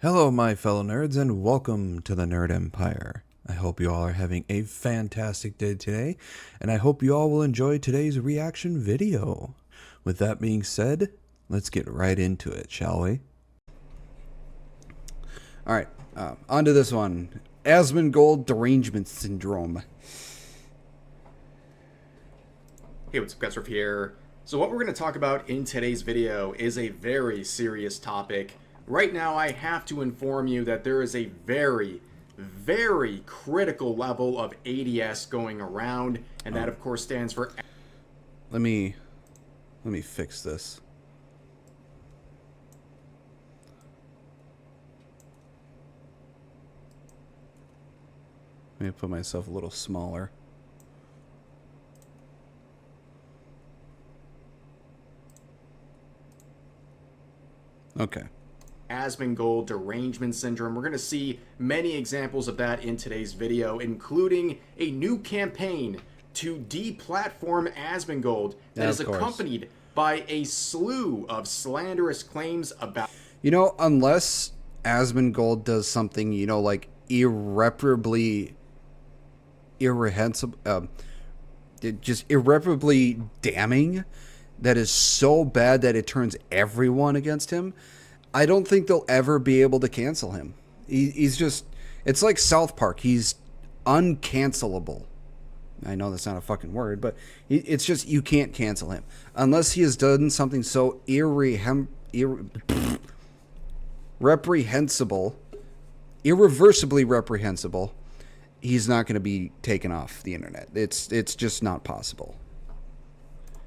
Hello, my fellow nerds, and welcome to the Nerd Empire. I hope you all are having a fantastic day today, and I hope you all will enjoy today's reaction video. With that being said, let's get right into it, shall we? Alright, on to this one. Asmongold derangement syndrome. Hey, what's up, guys? Riff here. So what we're going to talk about in today's video is a very serious topic. Right now, I have to inform you that there is a very critical level of ADS going around, and that, of course, stands for... Let me fix this. Let me put myself a little smaller. Okay. Asmongold derangement syndrome. We're going to see many examples of that in today's video, including a new campaign to deplatform Asmongold that is accompanied by a slew of slanderous claims about... You know, unless Asmongold does something, you know, like irreparably just irreparably damning, that is so bad that it turns everyone against him, I don't think they'll ever be able to cancel him. He's just, it's like South Park. He's uncancelable. I know that's not a fucking word, but it's just, you can't cancel him. Unless he has done something so reprehensible, irreversibly reprehensible, he's not going to be taken off the internet. It's just not possible.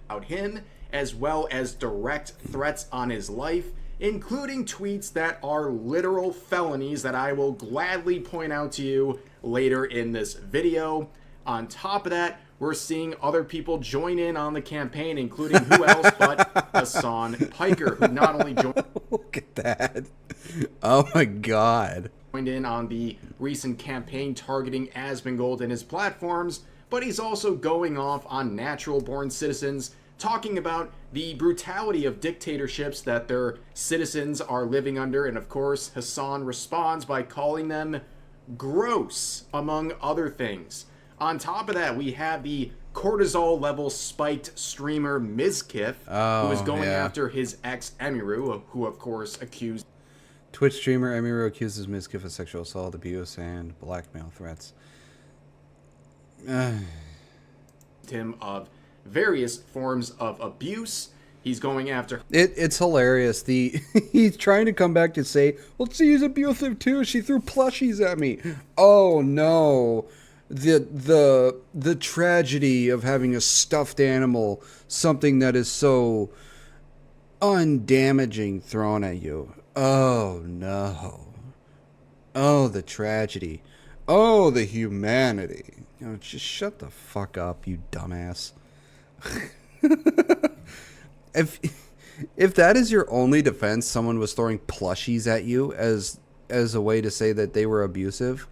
About him, as well as direct threats on his life, including tweets that are literal felonies that I will gladly point out to you later in this video. On top of that, we're seeing other people join in on the campaign, including who else but Hasan Piker, who not only joined... Look at that. Oh my god. ...joined in on the recent campaign targeting Asmongold and his platforms, but he's also going off on natural-born citizens, talking about the brutality of dictatorships that their citizens are living under, and of course, Hasan responds by calling them gross, among other things. On top of that, we have the cortisol level spiked streamer Mizkif, who is going after his ex Emiru, who of course accused... Twitch streamer Emiru accuses Mizkif of sexual assault, abuse, and blackmail threats. ...him of various forms of abuse. He's going after... It's hilarious. He's trying to come back to say, well, she's abusive too. She threw plushies at me. Oh no. The tragedy of having a stuffed animal, something that is so undamaging, thrown at you. Oh no. Oh, the tragedy. Oh, the humanity. You know, just shut the fuck up, you dumbass. If that is your only defense, someone was throwing plushies at you as a way to say that they were abusive,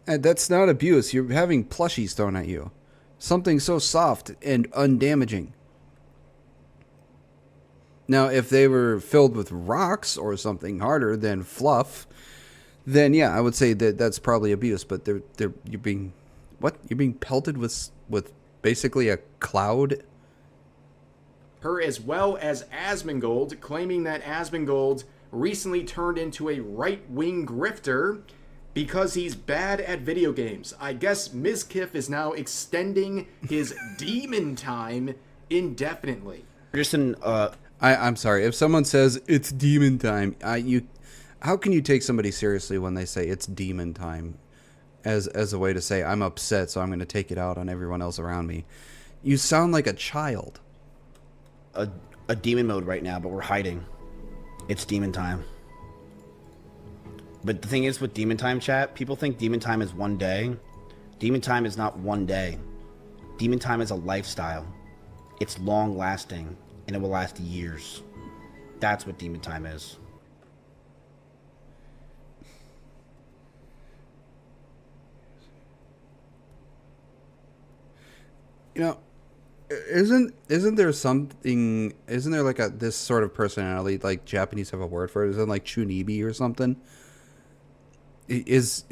and that's not abuse. You're having plushies thrown at you, something so soft and undamaging. Now, if they were filled with rocks or something harder than fluff, then yeah, I would say that that's probably abuse. But you're being pelted with basically a cloud. Her, as well as Asmongold, claiming that Asmongold recently turned into a right-wing grifter because he's bad at video games. I guess Mizkif is now extending his demon time indefinitely. I'm sorry, if someone says it's demon time, how can you take somebody seriously when they say it's demon time as a way to say I'm upset, so I'm going to take it out on everyone else around me? You sound like a child. A demon mode right now, but we're hiding. It's demon time. But the thing is with demon time, chat, people think demon time is one day. Demon time is not one day. Demon time is a lifestyle. It's long lasting, and it will last years. That's what demon time is. You know, isn't there something? Isn't there like this sort of personality? Like Japanese have a word for it. Isn't it like chunibi or something? Is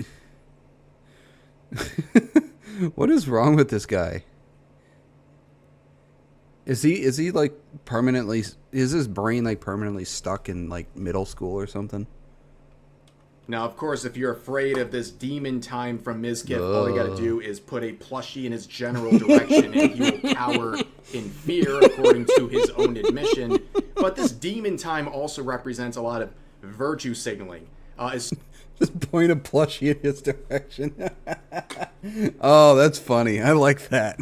what is wrong with this guy? Is he like permanently? Is his brain like permanently stuck in like middle school or something? Now, of course, if you're afraid of this demon time from Mizkif, all you gotta do is put a plushie in his general direction and he will cower in fear, according to his own admission. But this demon time also represents a lot of virtue signaling. Just point a plushie in his direction. Oh, that's funny. I like that.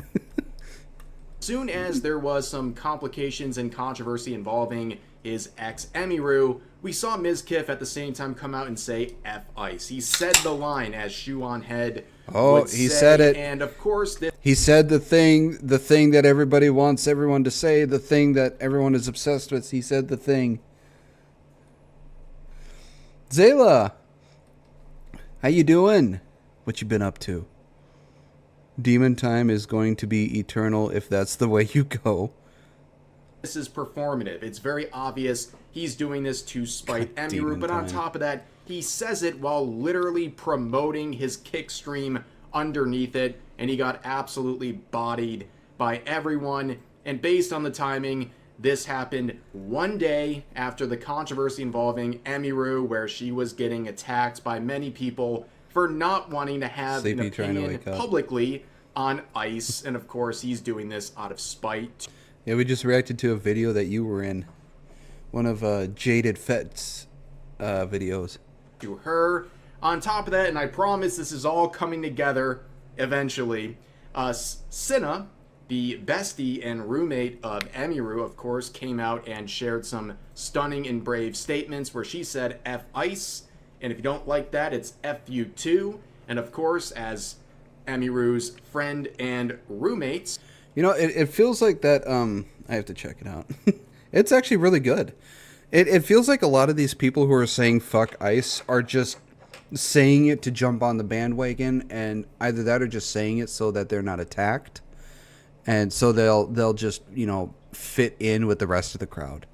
Soon as there was some complications and controversy involving his ex Emiru, we saw Mizkif at the same time come out and say F Ice. He said the line, as Shoe on Head would he say, said it. And of course, He said the thing that everybody wants everyone to say, the thing that everyone is obsessed with. He said the thing. Zayla, how you doing? What you been up to? Demon time is going to be eternal if that's the way you go. this is performative. It's very obvious he's doing this to spite Emiru, demon but on time. top of that, he says it while literally promoting his kick stream underneath it, and he got absolutely bodied by everyone. And based on the timing, this happened one day after the controversy involving Emiru, where she was getting attacked by many people for not wanting to have Sleepy an trying to opinion wake up. publicly on Ice. And of course, he's doing this out of spite. Yeah, we just reacted to a video that you were in. One of Jaded Fett's videos. To her. On top of that, and I promise this is all coming together eventually, Cinna, the bestie and roommate of Emiru, of course, came out and shared some stunning and brave statements where she said F Ice, and if you don't like that, it's F you too. And of course, as Emiru's friend and roommates, You know, it feels like that. I have to check it out. It's actually really good. It feels like a lot of these people who are saying fuck Ice are just saying it to jump on the bandwagon, and either that or just saying it so that they're not attacked, and so they'll just, you know, fit in with the rest of the crowd.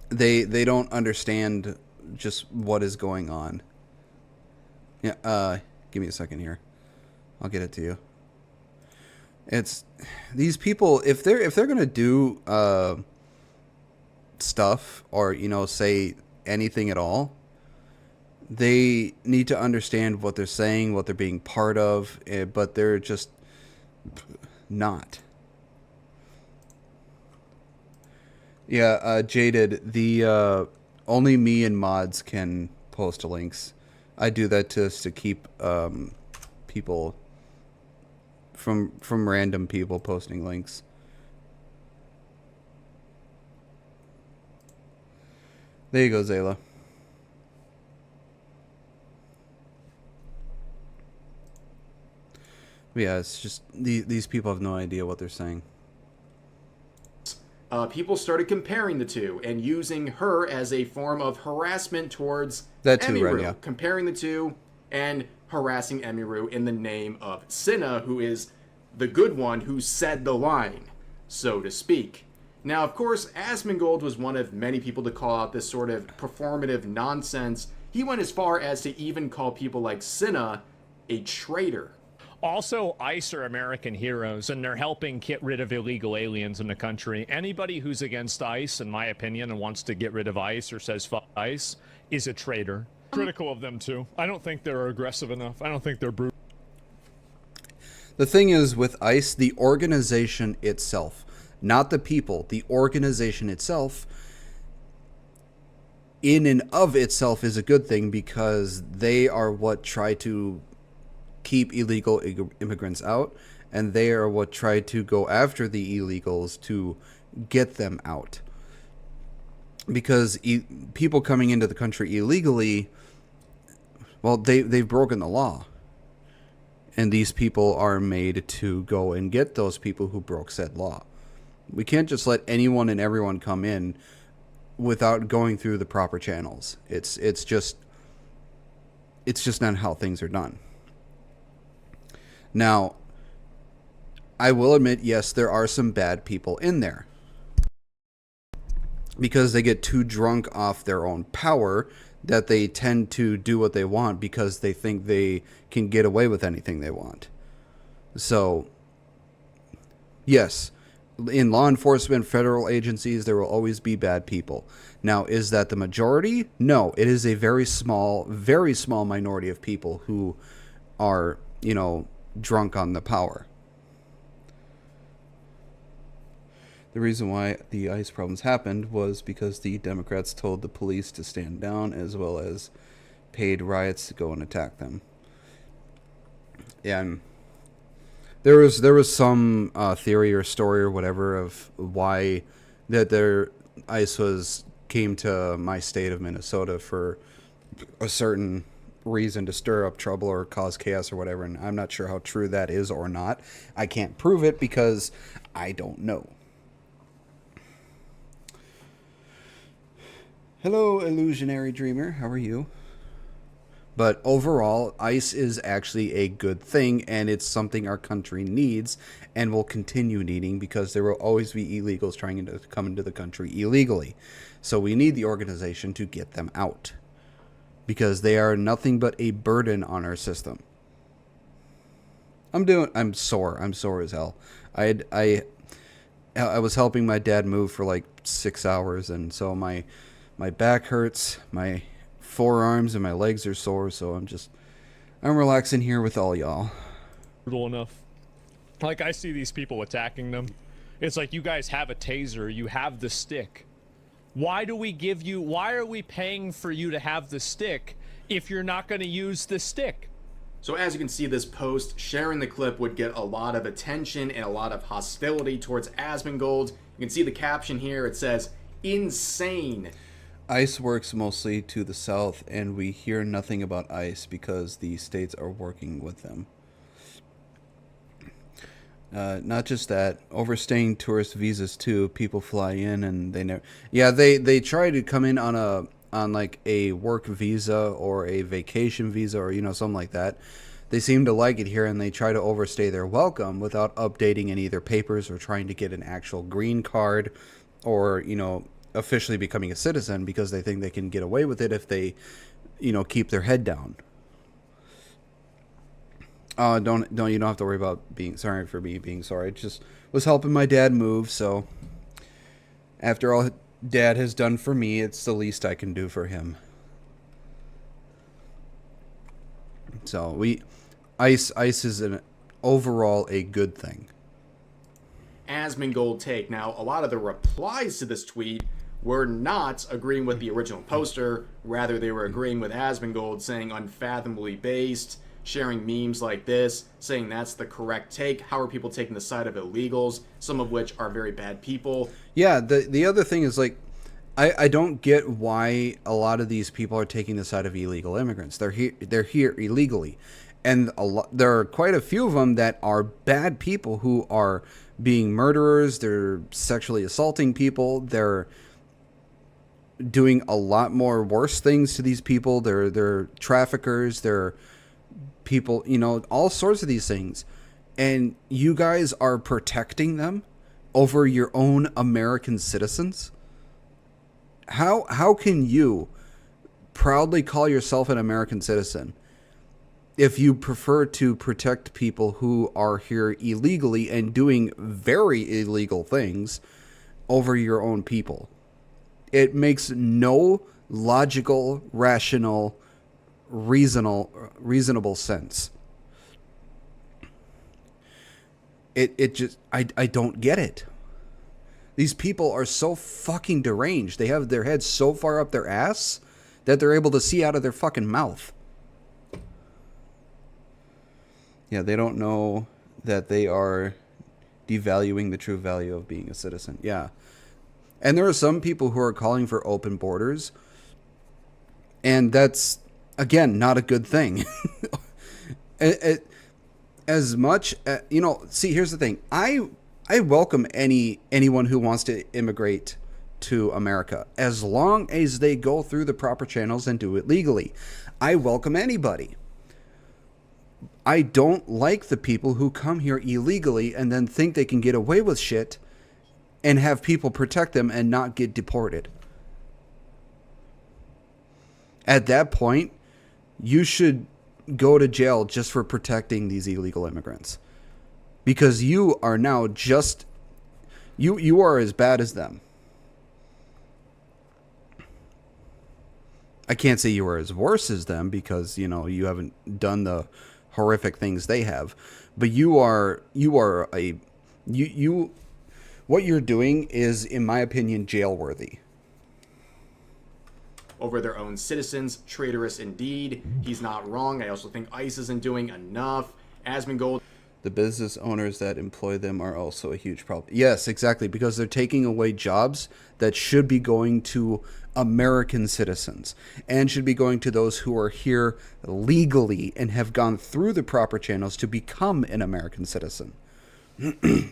They don't understand just what is going on. Yeah, give me a second here. I'll get it to you. It's these people, if they're gonna do stuff or, you know, say anything at all, they need to understand what they're saying, what they're being part of, but they're just not. Yeah, Jaded, the only me and mods can post links. I do that just to keep people from random people posting links. There you go, Zayla. But yeah, it's just these people have no idea what they're saying. people started comparing the two and using her as a form of harassment towards That too, Emiru, Ren, yeah. comparing the two and harassing Emiru in the name of Cinna, who is the good one who said the line, so to speak. Now, of course, Asmongold was one of many people to call out this sort of performative nonsense. He went as far as to even call people like Cinna a traitor. Also, ICE are American heroes, and they're helping get rid of illegal aliens in the country. Anybody who's against ICE, in my opinion, and wants to get rid of ICE or says fuck ICE, is a traitor. Critical of them, too. I don't think they're aggressive enough. I don't think they're brutal. The thing is, with ICE, the organization itself, not the people, the organization itself, in and of itself is a good thing, because they are what try to keep illegal immigrants out, and they are what try to go after the illegals to get them out. Because people coming into the country illegally, well, they've broken the law. And these people are made to go and get those people who broke said law. We can't just let anyone and everyone come in without going through the proper channels. It's just not how things are done. Now, I will admit, yes, there are some bad people in there. Because they get too drunk off their own power that they tend to do what they want because they think they can get away with anything they want. So, yes, in law enforcement, federal agencies, there will always be bad people. Now, is that the majority? No, it is a very small minority of people who are, drunk on the power. The reason why the ICE problems happened was because the Democrats told the police to stand down, as well as paid riots to go and attack them. And there was some theory or story or whatever of why that their ICE came to my state of Minnesota for a certain reason, to stir up trouble or cause chaos or whatever. And I'm not sure how true that is or not. I can't prove it because I don't know. Hello, illusionary dreamer. How are you? But overall, ICE is actually a good thing, and it's something our country needs and will continue needing, because there will always be illegals trying to come into the country illegally. So we need the organization to get them out, because they are nothing but a burden on our system. I'm sore. I'm sore as hell. I was helping my dad move for like 6 hours, and so my back hurts, my forearms and my legs are sore, so I'm relaxing here with all y'all. Brutal enough. Like, I see these people attacking them. It's like, you guys have a taser, you have the stick. Why are we paying for you to have the stick if you're not going to use the stick? So as you can see, this post sharing the clip would get a lot of attention and a lot of hostility towards Asmongold. You can see the caption here. It says, "Insane." ICE works mostly to the south, and we hear nothing about ICE because the states are working with them. Not just that, overstaying tourist visas too. People fly in and they never. Yeah, they try to come in on like a work visa or a vacation visa or something like that. They seem to like it here, and they try to overstay their welcome without updating any of their papers or trying to get an actual green card or officially becoming a citizen, because they think they can get away with it if they keep their head down. You don't have to worry about being sorry for me being sorry. I just was helping my dad move, so after all Dad has done for me, it's the least I can do for him. So ICE is overall a good thing. Asmongold take. Now, a lot of the replies to this tweet were not agreeing with the original poster. Rather, they were agreeing with Asmongold, saying unfathomably based, sharing memes like this, saying that's the correct take. How are people taking the side of illegals, some of which are very bad people? Yeah, the other thing is, like, I don't get why a lot of these people are taking the side of illegal immigrants. They're here illegally. And there are quite a few of them that are bad people who are being murderers. They're sexually assaulting people. They're doing a lot more worse things to these people. They're traffickers. They're people, all sorts of these things. And you guys are protecting them over your own American citizens? How can you proudly call yourself an American citizen if you prefer to protect people who are here illegally and doing very illegal things over your own people? It makes no logical, rational, reasonable sense. It just, I don't get it. These people are so fucking deranged. They have their heads so far up their ass that they're able to see out of their fucking mouth. Yeah, they don't know that they are devaluing the true value of being a citizen. Yeah. And there are some people who are calling for open borders. And that's, again, not a good thing. As much, see, here's the thing. I welcome anyone who wants to immigrate to America, as long as they go through the proper channels and do it legally. I welcome anybody. I don't like the people who come here illegally and then think they can get away with shit and have people protect them and not get deported. At that point, you should go to jail just for protecting these illegal immigrants. Because you are now just... You are as bad as them. I can't say you are as worse as them because, you know, you haven't done the horrific things they have. But what you're doing is, in my opinion, jail-worthy. Over their own citizens, traitorous indeed. He's not wrong. I also think ICE isn't doing enough. Asmongold. The business owners that employ them are also a huge problem. Yes, exactly, because they're taking away jobs that should be going to American citizens and should be going to those who are here legally and have gone through the proper channels to become an American citizen. This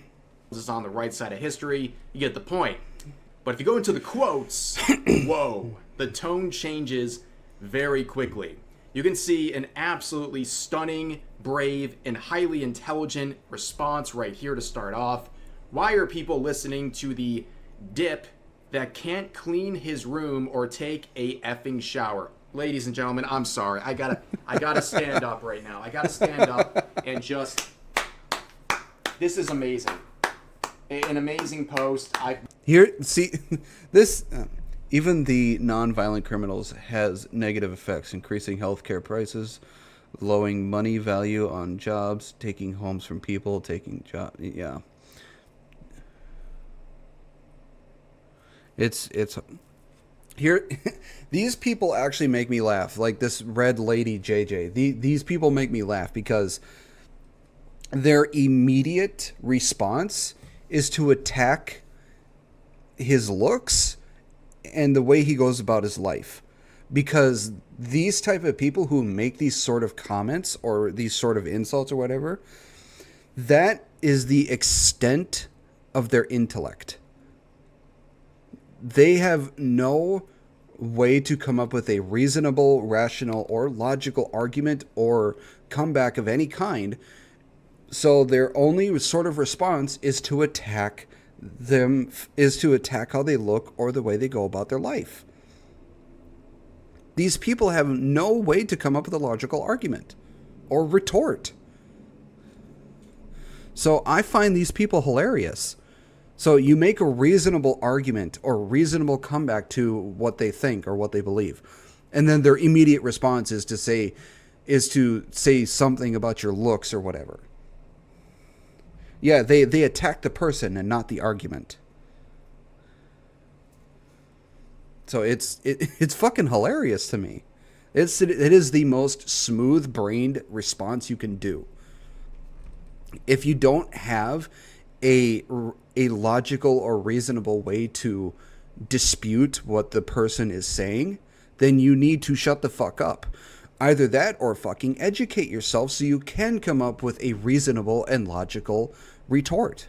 is on the right side of history. You get the point. But if you go into the quotes, whoa, the tone changes very quickly. You can see an absolutely stunning, brave, and highly intelligent response right here to start off. Why are people listening to the dip that can't clean his room or take a effing shower? Ladies and gentlemen, I'm sorry. I gotta stand up right now. I gotta stand up and just... This is amazing. An amazing post. Here, see, this... even the non-violent criminals has negative effects, increasing healthcare prices, lowering money value on jobs, taking homes from people, taking jobs. Yeah. It's here. These people actually make me laugh. Like this red lady, JJ. These people make me laugh because their immediate response is to attack his looks and the way he goes about his life. Because these type of people who make these sort of comments or these sort of insults or whatever, that is the extent of their intellect. They have no way to come up with a reasonable, rational, or logical argument or comeback of any kind. So their only sort of response is to attack them, is to attack how they look or the way they go about their life. These people have no way to come up with a logical argument or retort. So I find these people hilarious. So you make a reasonable argument or reasonable comeback to what they think or what they believe. And then their immediate response is to say something about your looks or whatever. Yeah, they attack the person and not the argument. So it's fucking hilarious to me. It is the most smooth-brained response you can do. If you don't have a logical or reasonable way to dispute what the person is saying, then you need to shut the fuck up. Either that or fucking educate yourself so you can come up with a reasonable and logical retort.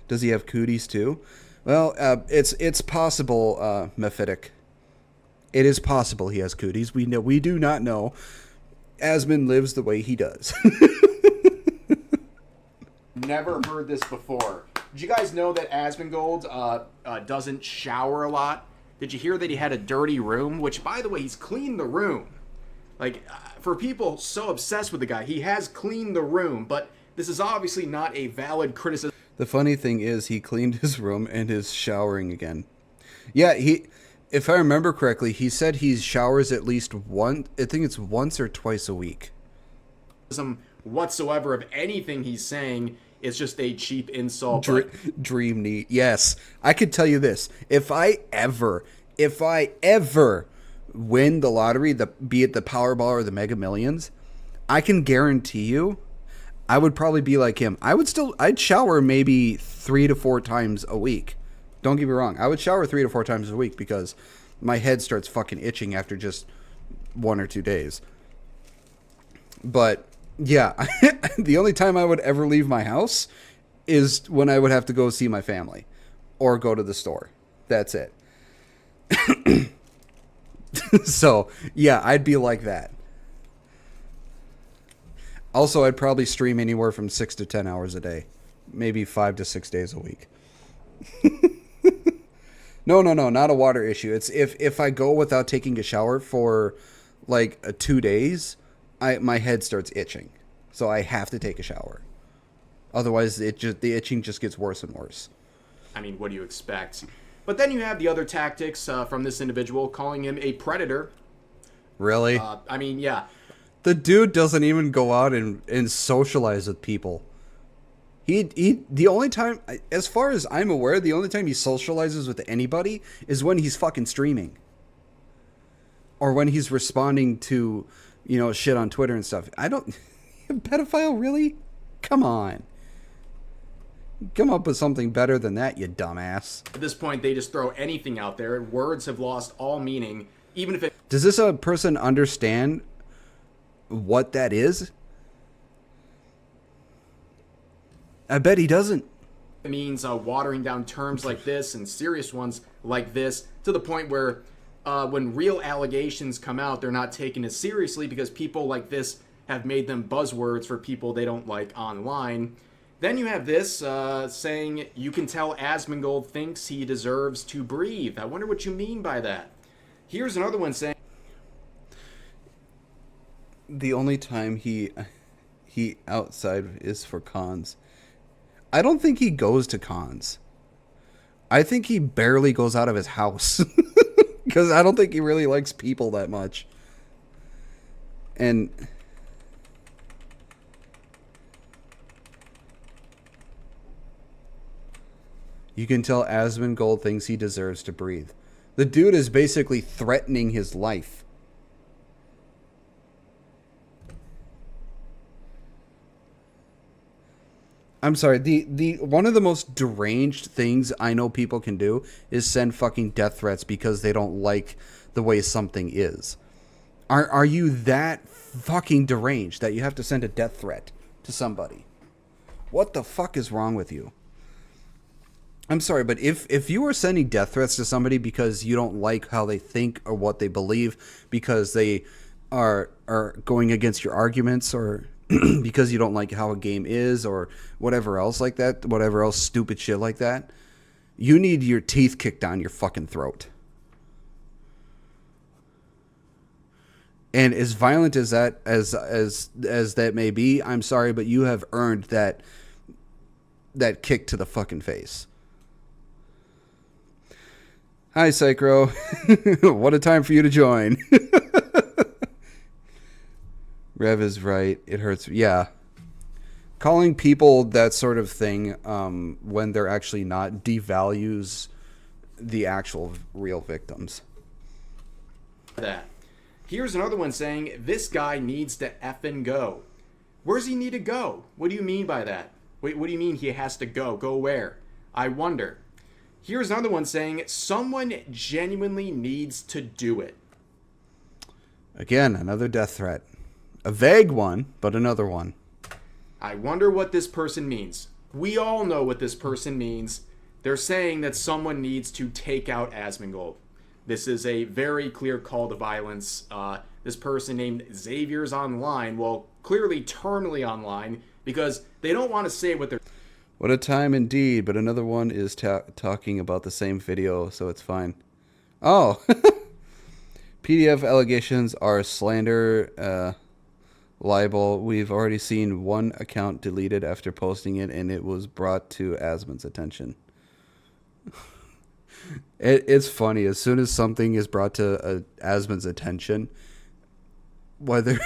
Does he have cooties too? Well, it's possible, Mephitic. It is possible he has cooties. We do not know. Asmon lives the way he does. Never heard this before. Did you guys know that Asmongold doesn't shower a lot? Did you hear that he had a dirty room? Which, by the way, he's cleaned the room. Like, for people so obsessed with the guy, he has cleaned the room, but this is obviously not a valid criticism. The funny thing is he cleaned his room and is showering again. Yeah, if I remember correctly, he said he showers at least once, I think it's once or twice a week. Whatsoever of anything he's saying is just a cheap insult. Dream neat. Yes. I could tell you this. If I ever win the lottery, be it the Powerball or the Mega Millions, I can guarantee you I would probably be like him. I'd shower maybe 3 to 4 times a week. Don't get me wrong. I would shower 3 to 4 times a week because my head starts fucking itching after just 1 or 2 days. But yeah, the only time I would ever leave my house is when I would have to go see my family or go to the store. That's it. So, yeah, I'd be like that. Also, I'd probably stream anywhere from 6 to 10 hours a day, maybe 5 to 6 days a week. No, not a water issue. It's if I go without taking a shower for like 2 days, my head starts itching, so I have to take a shower. Otherwise, the itching just gets worse and worse. I mean, what do you expect? But then you have the other tactics from this individual, calling him a predator. Really? I mean, yeah. The dude doesn't even go out and socialize with people. The only time, as far as I'm aware, the only time he socializes with anybody is when he's fucking streaming. Or when he's responding to, shit on Twitter and stuff. Pedophile, really? Come on. Come up with something better than that, you dumbass. At this point, they just throw anything out there. Words have lost all meaning, even if it... Does this person understand what that is? I bet he doesn't. It means watering down terms like this and serious ones like this to the point where when real allegations come out, they're not taken as seriously because people like this have made them buzzwords for people they don't like online. Then you have this saying, you can tell Asmongold thinks he deserves to breathe. I wonder what you mean by that. Here's another one saying... The only time he outside is for cons. I don't think he goes to cons. I think he barely goes out of his house. Because I don't think he really likes people that much. And... You can tell Asmongold thinks he deserves to breathe. The dude is basically threatening his life. I'm sorry, the one of the most deranged things I know people can do is send fucking death threats because they don't like the way something is. Are you that fucking deranged that you have to send a death threat to somebody? What the fuck is wrong with you? I'm sorry, but if you are sending death threats to somebody because you don't like how they think or what they believe, because they are going against your arguments, or because you don't like how a game is, or whatever else like that, whatever else stupid shit like that, you need your teeth kicked down your fucking throat. And as violent as that as that may be, I'm sorry, but you have earned that kick to the fucking face. Hi, Psychro. What a time for you to join. Rev is right. It hurts. Yeah. Calling people that sort of thing when they're actually not devalues the actual real victims. That. Here's another one saying, this guy needs to effing go. Where's he need to go? What do you mean by that? Wait, what do you mean he has to go? Go where? I wonder. Here's another one saying, someone genuinely needs to do it. Again, another death threat. A vague one, but another one. I wonder what this person means. We all know what this person means. They're saying that someone needs to take out Asmongold. This is a very clear call to violence. This person named Xavier's online, well, clearly terminally online, because they don't want to say what they're... What a time indeed, but another one is talking about the same video, so it's fine. Oh! PDF allegations are slander, libel. We've already seen one account deleted after posting it, and it was brought to Asmon's attention. It's funny. As soon as something is brought to Asmon's attention, whether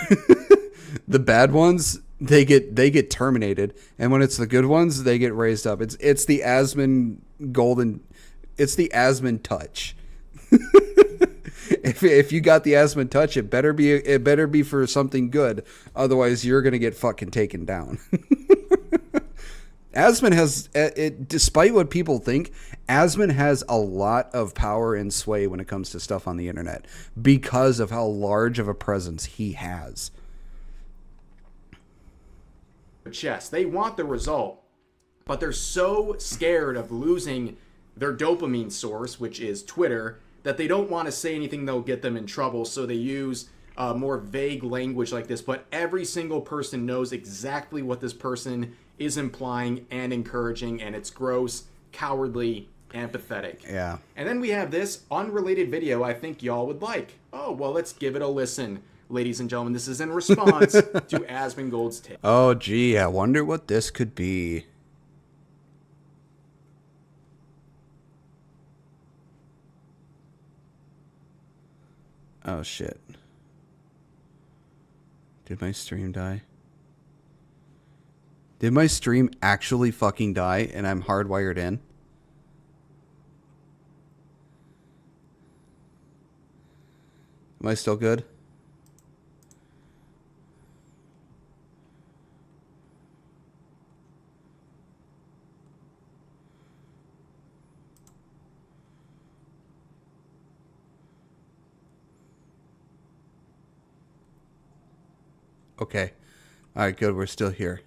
the bad ones, they get terminated, and when it's the good ones, they get raised up. It's the Asmongold, it's the Asmon touch. If you got the Asmon touch, it better be for something good. Otherwise, you're gonna get fucking taken down. Asmon has, despite what people think, Asmon has a lot of power and sway when it comes to stuff on the internet because of how large of a presence he has. Chess. They want the result, but they're so scared of losing their dopamine source, which is Twitter, that they don't want to say anything that'll get them in trouble, so they use more vague language like this, but every single person knows exactly what this person is implying and encouraging, and it's gross, cowardly, and pathetic. Yeah. And then we have this unrelated video I think y'all would like. Oh, well, let's give it a listen. Ladies and gentlemen, this is in response to Asmongold's take. Oh, gee, I wonder what this could be. Oh, shit. Did my stream die? Did my stream actually fucking die and I'm hardwired in? Am I still good? Okay. All right, good. We're still here.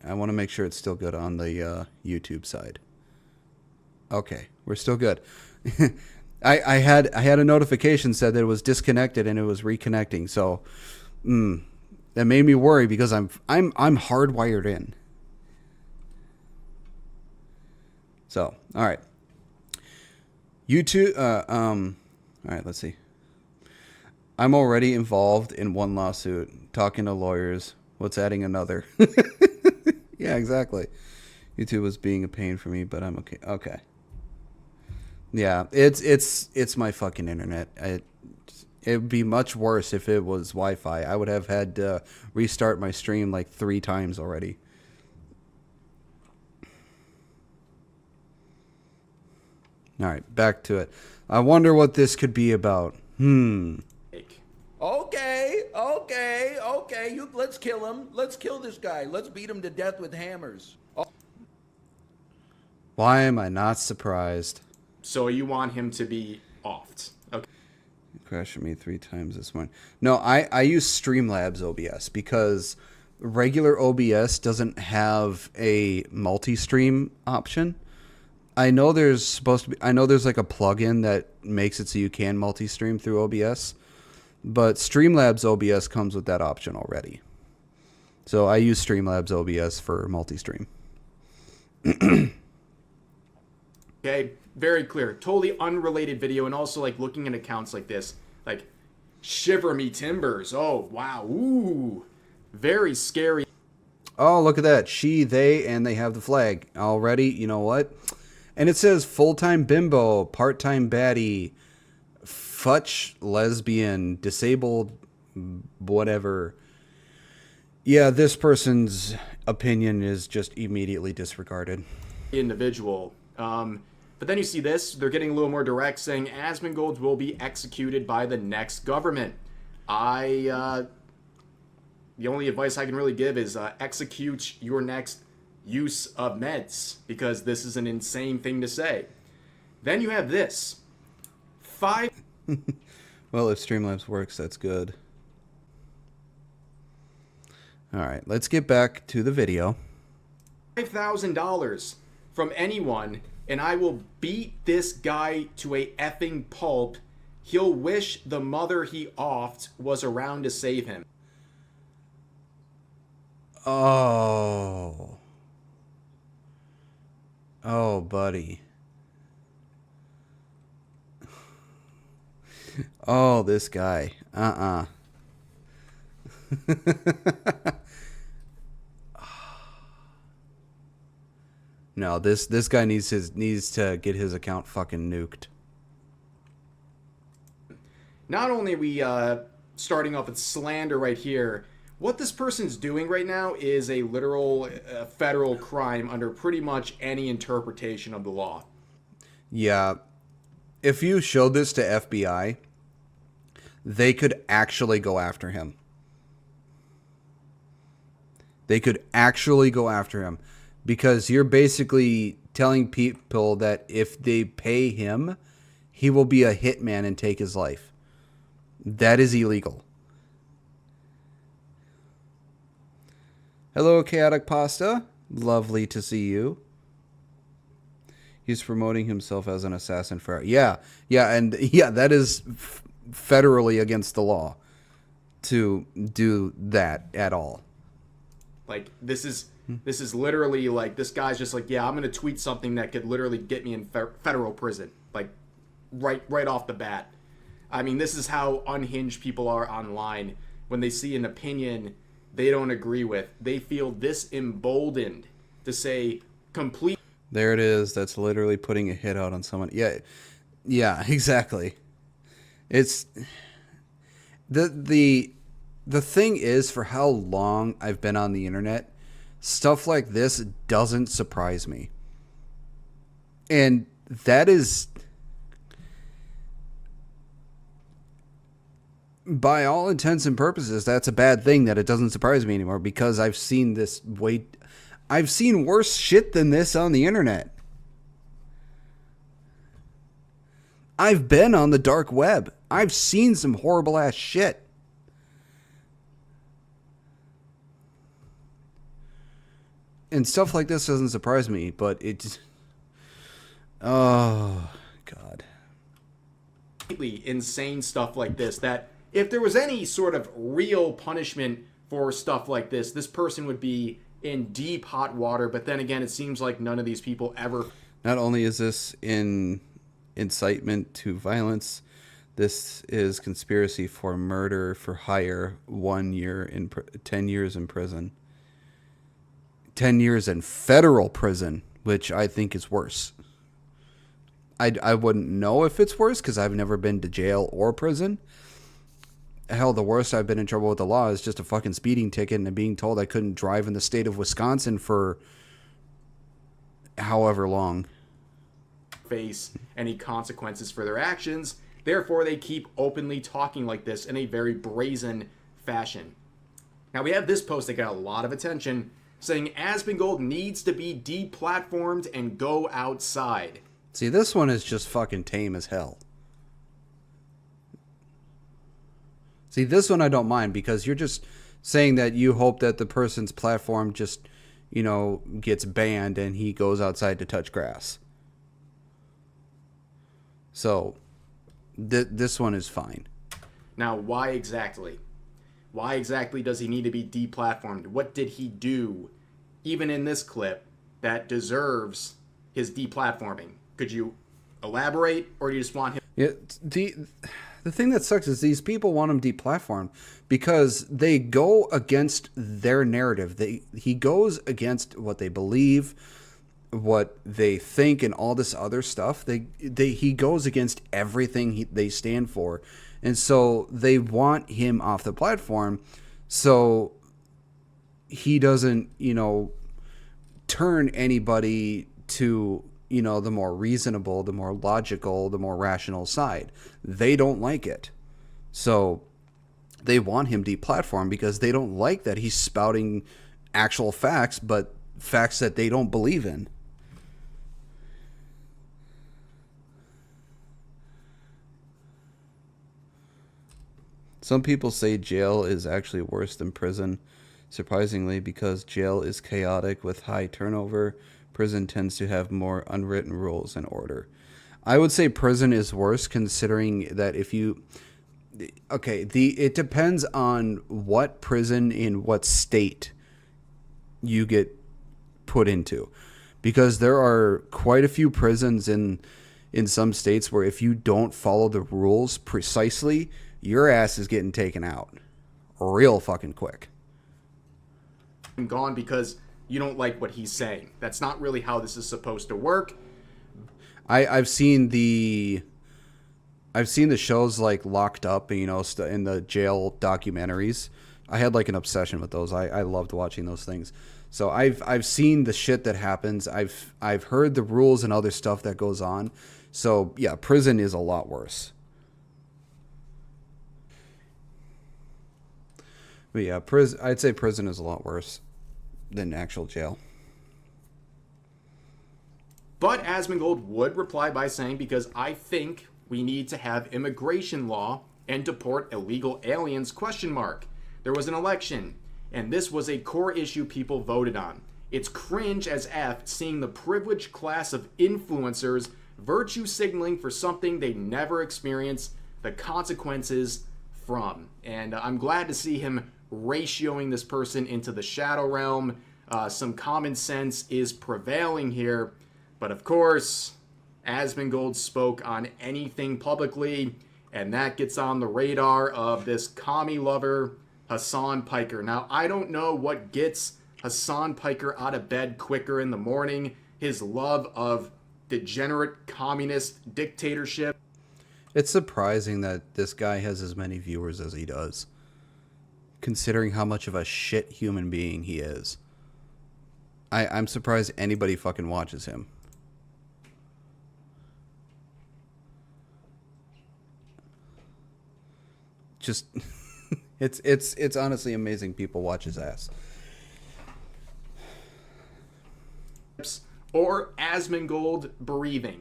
I want to make sure it's still good on the YouTube side. Okay, we're still good. I had a notification said that it was disconnected and it was reconnecting. So that made me worry because I'm hardwired in. So, all right. YouTube all right, let's see. I'm already involved in one lawsuit, talking to lawyers. What's adding another? Yeah, exactly. YouTube was being a pain for me, but I'm okay. Okay. Yeah, it's my fucking internet. It would be much worse if it was Wi-Fi. I would have had to restart my stream like 3 times already. All right, back to it. I wonder what this could be about. Okay. Let's kill him. Let's kill this guy. Let's beat him to death with hammers. Oh. Why am I not surprised? So you want him to be offed. Okay. Crashed me 3 times this morning. No, I use Streamlabs OBS because regular OBS doesn't have a multi-stream option. I know there's like a plugin that makes it so you can multi-stream through OBS, but Streamlabs OBS comes with that option already. So I use Streamlabs OBS for multi-stream. Okay, very clear. Totally unrelated video, and also like looking at accounts like this, like shiver me timbers. Oh, wow. Ooh. Very scary. Oh, look at that. She, they, and they have the flag already. You know what? And it says full-time bimbo, part-time baddie, futch, lesbian, disabled, whatever. Yeah, this person's opinion is just immediately disregarded. Individual. But then you see this, they're getting a little more direct, saying Asmongold will be executed by the next government. The only advice I can really give is execute your next use of meds, because this is an insane thing to say. Then you have this. Well, if Streamlabs works, that's good. All right, let's get back to the video. $5,000 from anyone, and I will beat this guy to a effing pulp. He'll wish the mother he offed was around to save him. Oh. Oh, buddy. Oh, this guy. No, this guy needs to get his account fucking nuked. Not only are we starting off with slander right here, what this person's doing right now is a literal federal crime under pretty much any interpretation of the law. Yeah. If you showed this to FBI, they could actually go after him. They could actually go after him because you're basically telling people that if they pay him, he will be a hitman and take his life. That is illegal. Hello, Chaotic Pasta. Lovely to see you. He's promoting himself as an assassin for... Yeah, and that is federally against the law to do that at all. Like, this is literally, like, this guy's just like, yeah, I'm going to tweet something that could literally get me in federal prison. Like, right off the bat. I mean, this is how unhinged people are online. When they see an opinion they don't agree with, they feel this emboldened to say complete... There it is. That's literally putting a hit out on someone. Yeah, exactly. It's... The thing is, for how long I've been on the internet, stuff like this doesn't surprise me. And that is... By all intents and purposes, that's a bad thing that it doesn't surprise me anymore, because I've seen this way... I've seen worse shit than this on the internet. I've been on the dark web. I've seen some horrible ass shit. And stuff like this doesn't surprise me, but it... Oh, God. Insane stuff like this, that if there was any sort of real punishment for stuff like this, this person would be in deep hot water. But then again, it seems like none of these people ever... Not only is this in incitement to violence, this is conspiracy for murder for hire, 1 year in 10 years in prison. 10 years in federal prison, which I think is worse. I wouldn't know if it's worse because I've never been to jail or prison. Hell, the worst I've been in trouble with the law is just a fucking speeding ticket and being told I couldn't drive in the state of Wisconsin for however long. Face any consequences for their actions. Therefore, they keep openly talking like this in a very brazen fashion. Now, we have this post that got a lot of attention, saying Asmongold needs to be deplatformed and go outside. See, this one is just fucking tame as hell. See, this one I don't mind, because you're just saying that you hope that the person's platform just, gets banned and he goes outside to touch grass. So, this one is fine. Now, why exactly? Why exactly does he need to be deplatformed? What did he do, even in this clip, that deserves his deplatforming? Could you elaborate, or do you just want him... Yeah, the thing that sucks is these people want him deplatformed because they go against their narrative. He goes against what they believe, what they think, and all this other stuff. He goes against everything they stand for, and so they want him off the platform so he doesn't, turn anybody to, the more reasonable, the more logical, the more rational side. They don't like it. So they want him deplatformed because they don't like that he's spouting actual facts, but facts that they don't believe in. Some people say jail is actually worse than prison, surprisingly, because jail is chaotic with high turnover. Prison tends to have more unwritten rules and order. I would say prison is worse, considering that if you... Okay, it depends on what prison in what state you get put into. Because there are quite a few prisons in some states where if you don't follow the rules precisely, your ass is getting taken out real fucking quick. Gone because you don't like what he's saying. That's not really how this is supposed to work. I've seen the shows like Locked Up, in the jail documentaries. I had like an obsession with those. I loved watching those things. So I've seen the shit that happens. I've heard the rules and other stuff that goes on. So yeah, prison is a lot worse. But yeah, I'd say prison is a lot worse than actual jail. But Asmongold would reply by saying, because I think we need to have immigration law and deport illegal aliens, ? There was an election, and this was a core issue people voted on. It's cringe as F seeing the privileged class of influencers virtue signaling for something they never experienced the consequences from. And I'm glad to see him ratioing this person into the shadow realm. Some common sense is prevailing here. But of course, Asmongold spoke on anything publicly, and that gets on the radar of this commie lover, Hasan Piker. Now, I don't know what gets Hasan Piker out of bed quicker in the morning, his love of degenerate communist dictatorship. It's surprising that this guy has as many viewers as he does, considering how much of a shit human being he is. I'm surprised anybody fucking watches him. Just, it's honestly amazing people watch his ass. Or Asmongold breathing.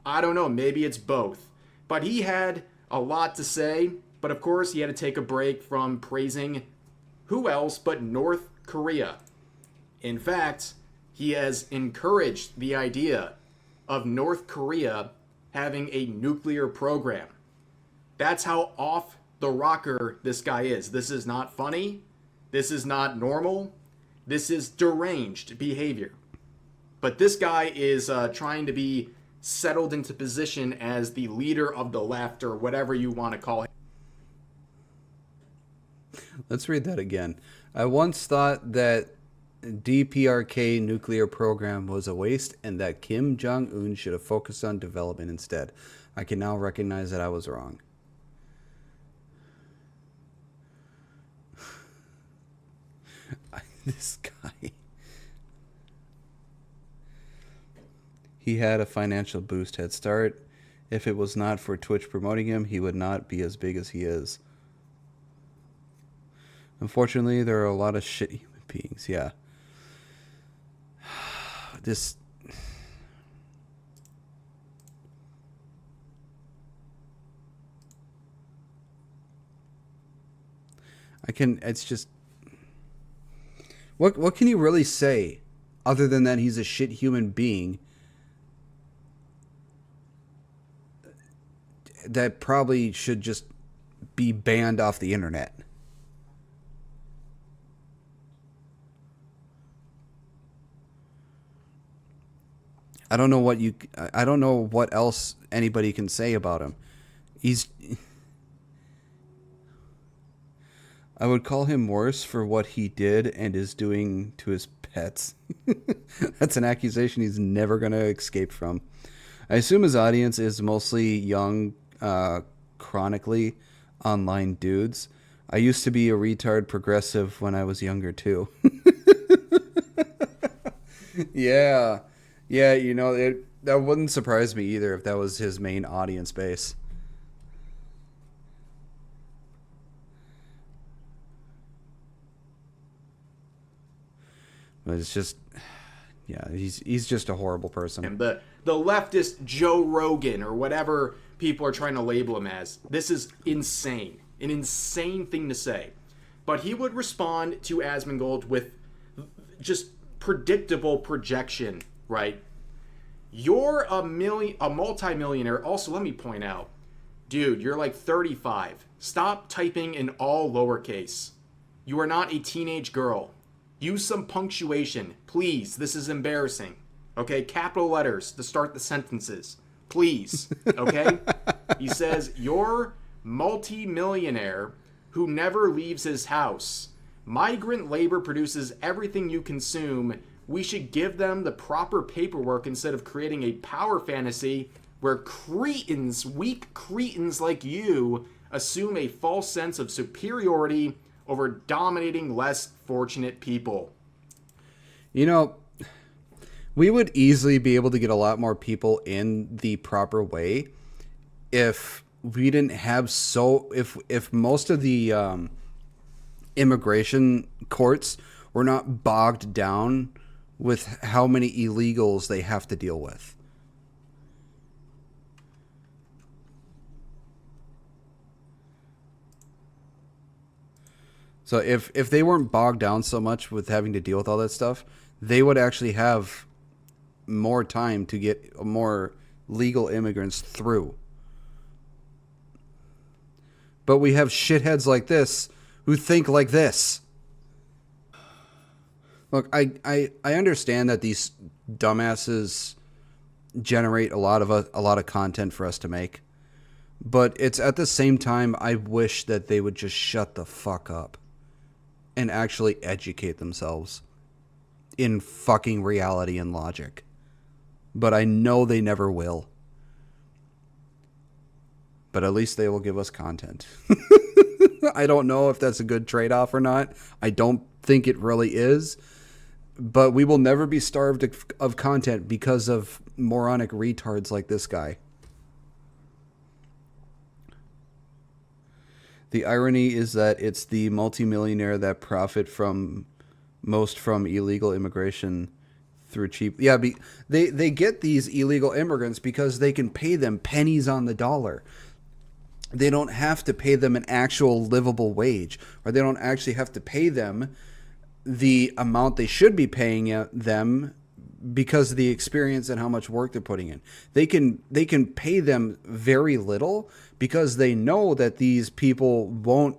I don't know, maybe it's both. But he had a lot to say, but of course he had to take a break from praising who else but North Korea. In fact, he has encouraged the idea of North Korea having a nuclear program. That's how off the rocker this guy is. This is not funny. This is not normal. This is deranged behavior. But this guy is trying to be settled into position as the leader of the left, or whatever you want to call him. Let's read that again. I once thought that DPRK nuclear program was a waste and that Kim Jong-un should have focused on development instead. I can now recognize that I was wrong. This guy. He had a financial boost head start. If it was not for Twitch promoting him, he would not be as big as he is. Unfortunately, there are a lot of shit human beings. Yeah. This. It's just. What can you really say other than that he's a shit human being that probably should just be banned off the internet? I don't know what else anybody can say about him. I would call him worse for what he did and is doing to his pets. That's an accusation he's never going to escape from. I assume his audience is mostly young, chronically online dudes. I used to be a retard progressive when I was younger, too. Yeah. Yeah, you know, that wouldn't surprise me either if that was his main audience base. But it's just, yeah, he's just a horrible person. The leftist Joe Rogan, or whatever people are trying to label him as. This is insane. An insane thing to say. But he would respond to Asmongold with just predictable projection, right? You're a multimillionaire. Also, let me point out, dude, you're like 35. Stop typing in all lowercase. You are not a teenage girl. Use some punctuation, please. This is embarrassing. Okay, capital letters to start the sentences, please. Okay? He says, you're multi-millionaire who never leaves his house. Migrant labor produces everything you consume. We should give them the proper paperwork instead of creating a power fantasy where cretins, weak cretins like you, assume a false sense of superiority over dominating less fortunate people. You know, we would easily be able to get a lot more people in the proper way if we didn't have if most of the immigration courts were not bogged down with how many illegals they have to deal with. So if they weren't bogged down so much with having to deal with all that stuff, they would actually have more time to get more legal immigrants through. But we have shitheads like this who think like this. Look, I understand that these dumbasses generate a lot of content for us to make, but it's at the same time I wish that they would just shut the fuck up and actually educate themselves in fucking reality and logic. But I know they never will. But at least they will give us content. I don't know if that's a good trade-off or not. I don't think it really is. But we will never be starved of content because of moronic retards like this guy. The irony is that it's the multimillionaire that profit most from illegal immigration through cheap... Yeah, they get these illegal immigrants because they can pay them pennies on the dollar. They don't have to pay them an actual livable wage, or they don't actually have to pay them the amount they should be paying them because of the experience and how much work they're putting in. They can pay them very little because they know that these people won't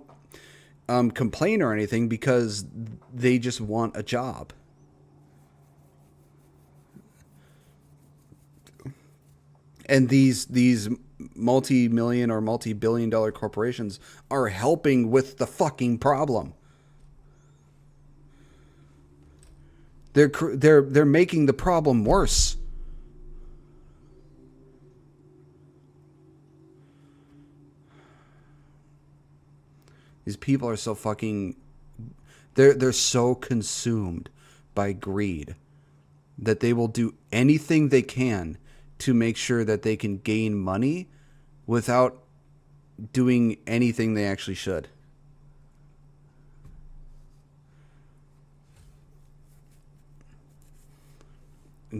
complain or anything because they just want a job. And these multi-million or multi-billion-dollar corporations are helping with the fucking problem. They're making the problem worse. These people are so fucking... They're so consumed by greed that they will do anything they can to make sure that they can gain money without doing anything they actually should.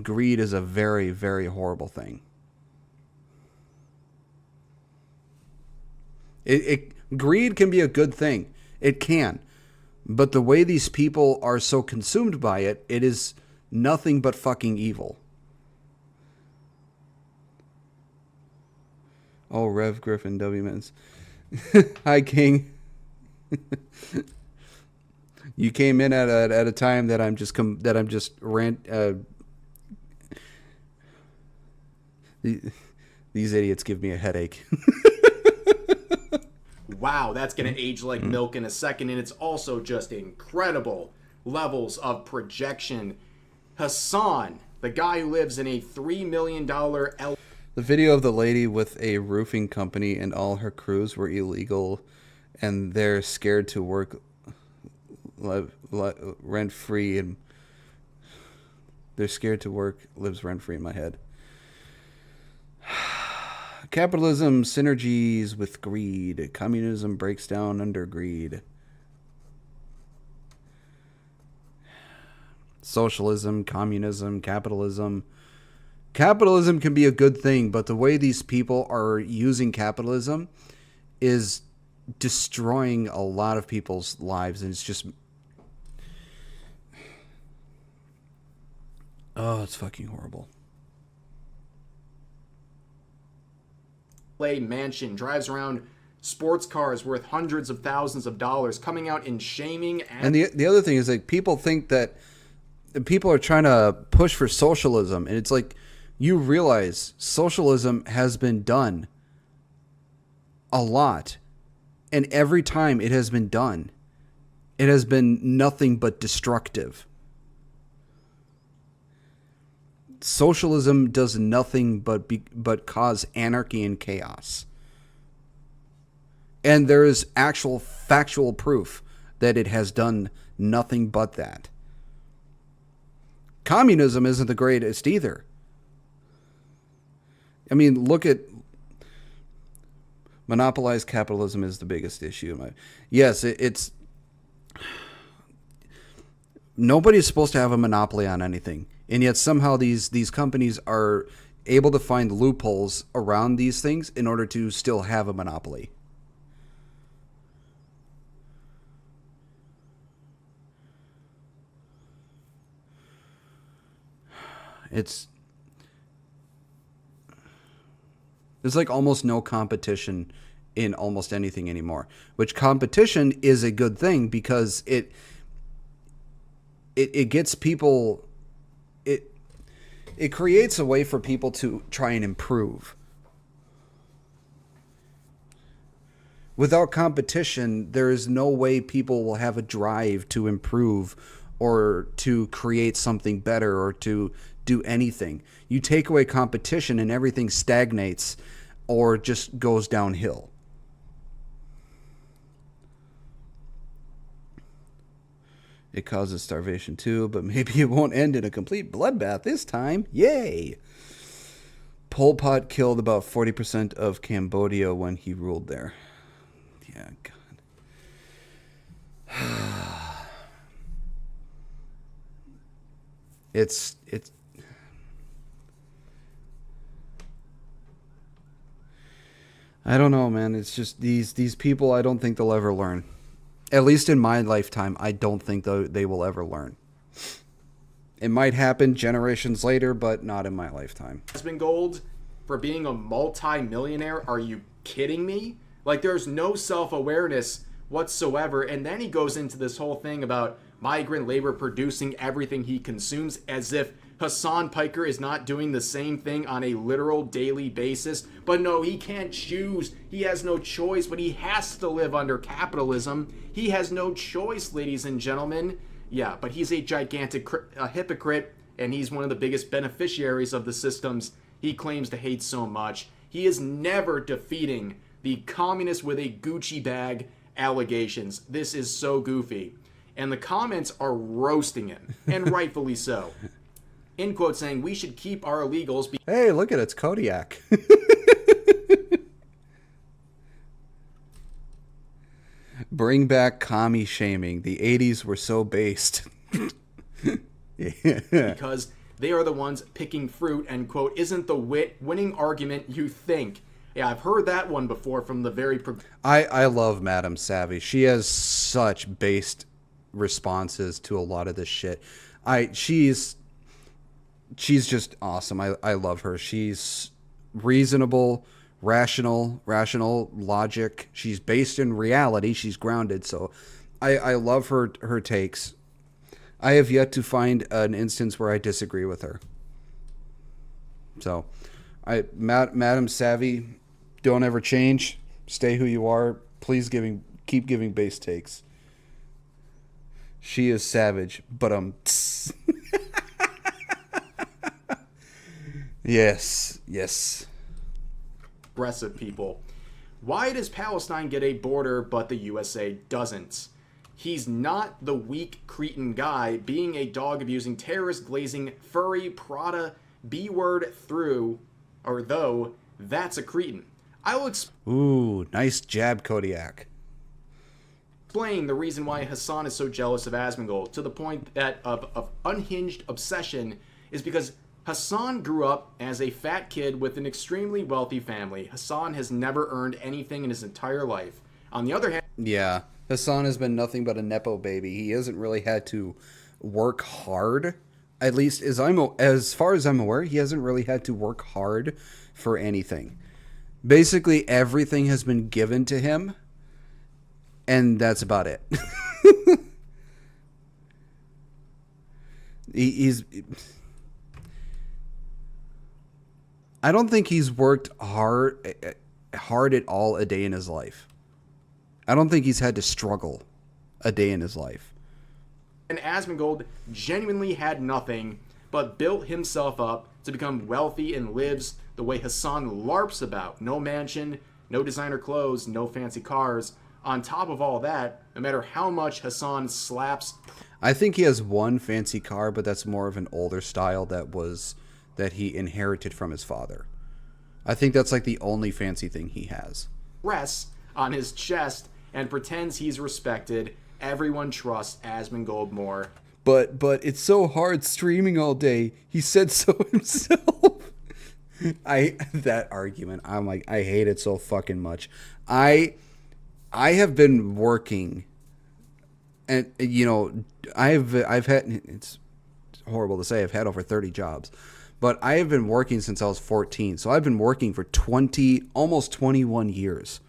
Greed is a very, very horrible thing. Greed can be a good thing. It can. But the way these people are so consumed by it, it is nothing but fucking evil. Oh, Rev Griffin W Mins. Hi, King. You came in at a time that I'm just these idiots give me a headache. Wow, that's going to age like milk in a second, and it's also just incredible levels of projection. Hasan, the guy who lives in a $3 million The video of the lady with a roofing company and all her crews were illegal, and they're scared to work rent-free, and they're scared to work lives rent-free in my head. Capitalism synergies with greed. Communism breaks down under greed. Socialism, communism, capitalism. Capitalism can be a good thing, but the way these people are using capitalism is destroying a lot of people's lives, and it's just... Oh, it's fucking horrible. mansion, drives around sports cars worth hundreds of thousands of dollars, coming out and shaming. And the other thing is, like, people think that people are trying to push for socialism, and it's like, you realize socialism has been done a lot, and every time it has been done, it has been nothing but destructive. Socialism does nothing but cause anarchy and chaos. And there is actual factual proof that it has done nothing but that. Communism isn't the greatest either. I mean, look at... Monopolized capitalism is the biggest issue. Yes, it's... Nobody's supposed to have a monopoly on anything. And yet somehow these companies are able to find loopholes around these things in order to still have a monopoly. there's like almost no competition in almost anything anymore, which competition is a good thing because it gets people, it creates a way for people to try and improve. Without competition, there is no way people will have a drive to improve or to create something better or to do anything. You take away competition and everything stagnates or just goes downhill. It causes starvation too, but maybe it won't end in a complete bloodbath this time. Yay! Pol Pot killed about 40% of Cambodia when he ruled there. Yeah, God. It's I don't know, man. It's just these people, I don't think they'll ever learn. At least in my lifetime, I don't think they will ever learn. It might happen generations later, but not in my lifetime. Asmongold for being a multi-millionaire? Are you kidding me? Like, there's no self-awareness whatsoever. And then he goes into this whole thing about migrant labor producing everything he consumes, as if Hasan Piker is not doing the same thing on a literal daily basis. But no, he can't choose. He has no choice, but he has to live under capitalism. He has no choice, ladies and gentlemen. Yeah, but he's a gigantic hypocrite, and he's one of the biggest beneficiaries of the systems he claims to hate so much. He is never defeating the communist with a Gucci bag allegations. This is so goofy. And the comments are roasting him, and rightfully so. In quote, saying, we should keep our illegals. Hey, look at it, it's Kodiak. Bring back commie shaming. The 80s were so based. Yeah. Because they are the ones picking fruit, end quote, isn't the winning argument you think. Yeah, I've heard that one before from the very... I love Madame Savvy. She has such based responses to a lot of this shit. She's just awesome. I love her. She's reasonable, rational logic. She's based in reality. She's grounded. So I love her takes. I have yet to find an instance where I disagree with her. So Madame Savvy, don't ever change. Stay who you are. Please keep giving base takes. She is savage, but Yes. Aggressive people. Why does Palestine get a border but the USA doesn't? He's not the weak Cretan guy being a dog-abusing, terrorist-glazing, furry, Prada, B-word through, or though, that's a Cretan. I will Ooh, nice jab, Kodiak. explain the reason why Hasan is so jealous of Asmongold, to the point that of unhinged obsession is because Hasan grew up as a fat kid with an extremely wealthy family. Hasan has never earned anything in his entire life. On the other hand... Yeah, Hasan has been nothing but a Nepo baby. He hasn't really had to work hard. At least as far as I'm aware, he hasn't really had to work hard for anything. Basically, everything has been given to him, and that's about it. I don't think he's worked hard at all a day in his life. I don't think he's had to struggle a day in his life. And Asmongold genuinely had nothing, but built himself up to become wealthy and lives the way Hasan LARPs about. No mansion, no designer clothes, no fancy cars. On top of all that, no matter how much Hasan slaps... I think he has one fancy car, but that's more of an older style that he inherited from his father. I think that's like the only fancy thing he has. ...rests on his chest and pretends he's respected. Everyone trusts Asmongold more. But it's so hard streaming all day. He said so himself. That argument, I'm like, I hate it so fucking much. I have been working, and I've had, it's horrible to say, I've had over 30 jobs, but I have been working since I was 14. So I've been working for almost 21 years.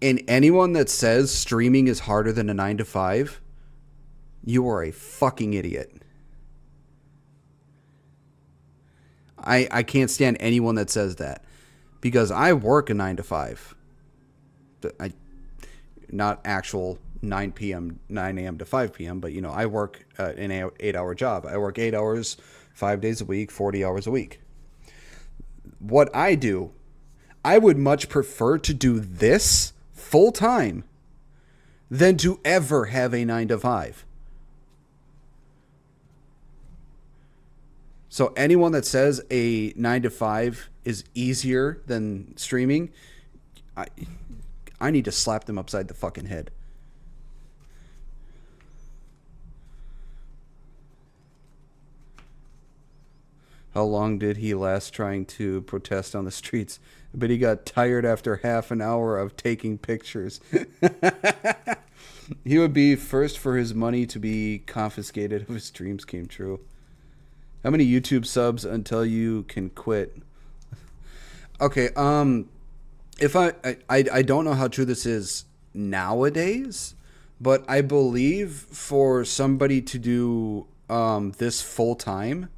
And anyone that says streaming is harder than a 9 to 5, you are a fucking idiot. I can't stand anyone that says that, because I work a 9 to 5. Not actual 9 a.m. to 5 p.m., but, I work an 8-hour job. I work 8 hours, 5 days a week, 40 hours a week. What I do, I would much prefer to do this full time than to ever have a 9 to 5. So anyone that says a 9 to 5 is easier than streaming, I need to slap them upside the fucking head. How long did he last trying to protest on the streets? But he got tired after half an hour of taking pictures. He would be first for his money to be confiscated if his dreams came true. How many YouTube subs until you can quit? Okay, if I don't know how true this is nowadays, but I believe for somebody to do this full time,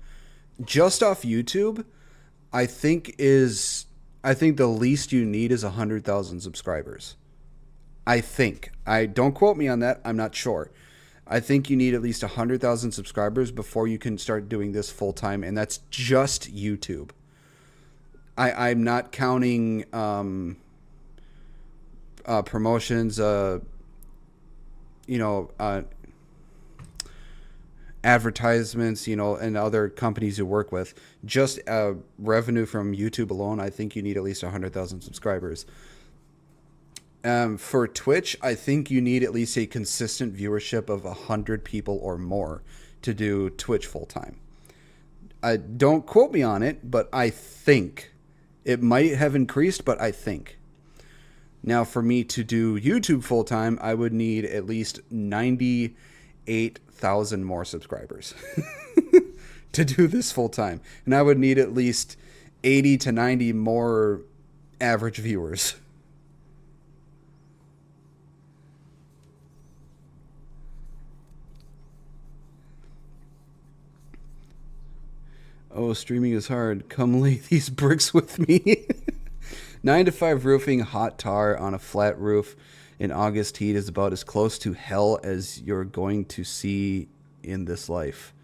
just off YouTube, I think the least you need is 100,000 subscribers. I think. Don't quote me on that. I'm not sure. I think you need at least 100,000 subscribers before you can start doing this full time, and that's just YouTube. I'm not counting promotions, advertisements, and other companies you work with. Just revenue from YouTube alone, I think you need at least 100,000 subscribers. For Twitch, I think you need at least a consistent viewership of 100 people or more to do Twitch full time. Don't quote me on it, but I think it might have increased, but I think. Now, for me to do YouTube full time, I would need at least 98,000 more subscribers to do this full time, and I would need at least 80 to 90 more average viewers. Oh, streaming is hard. Come lay these bricks with me. 9 to 5 roofing, hot tar on a flat roof in August heat is about as close to hell as you're going to see in this life.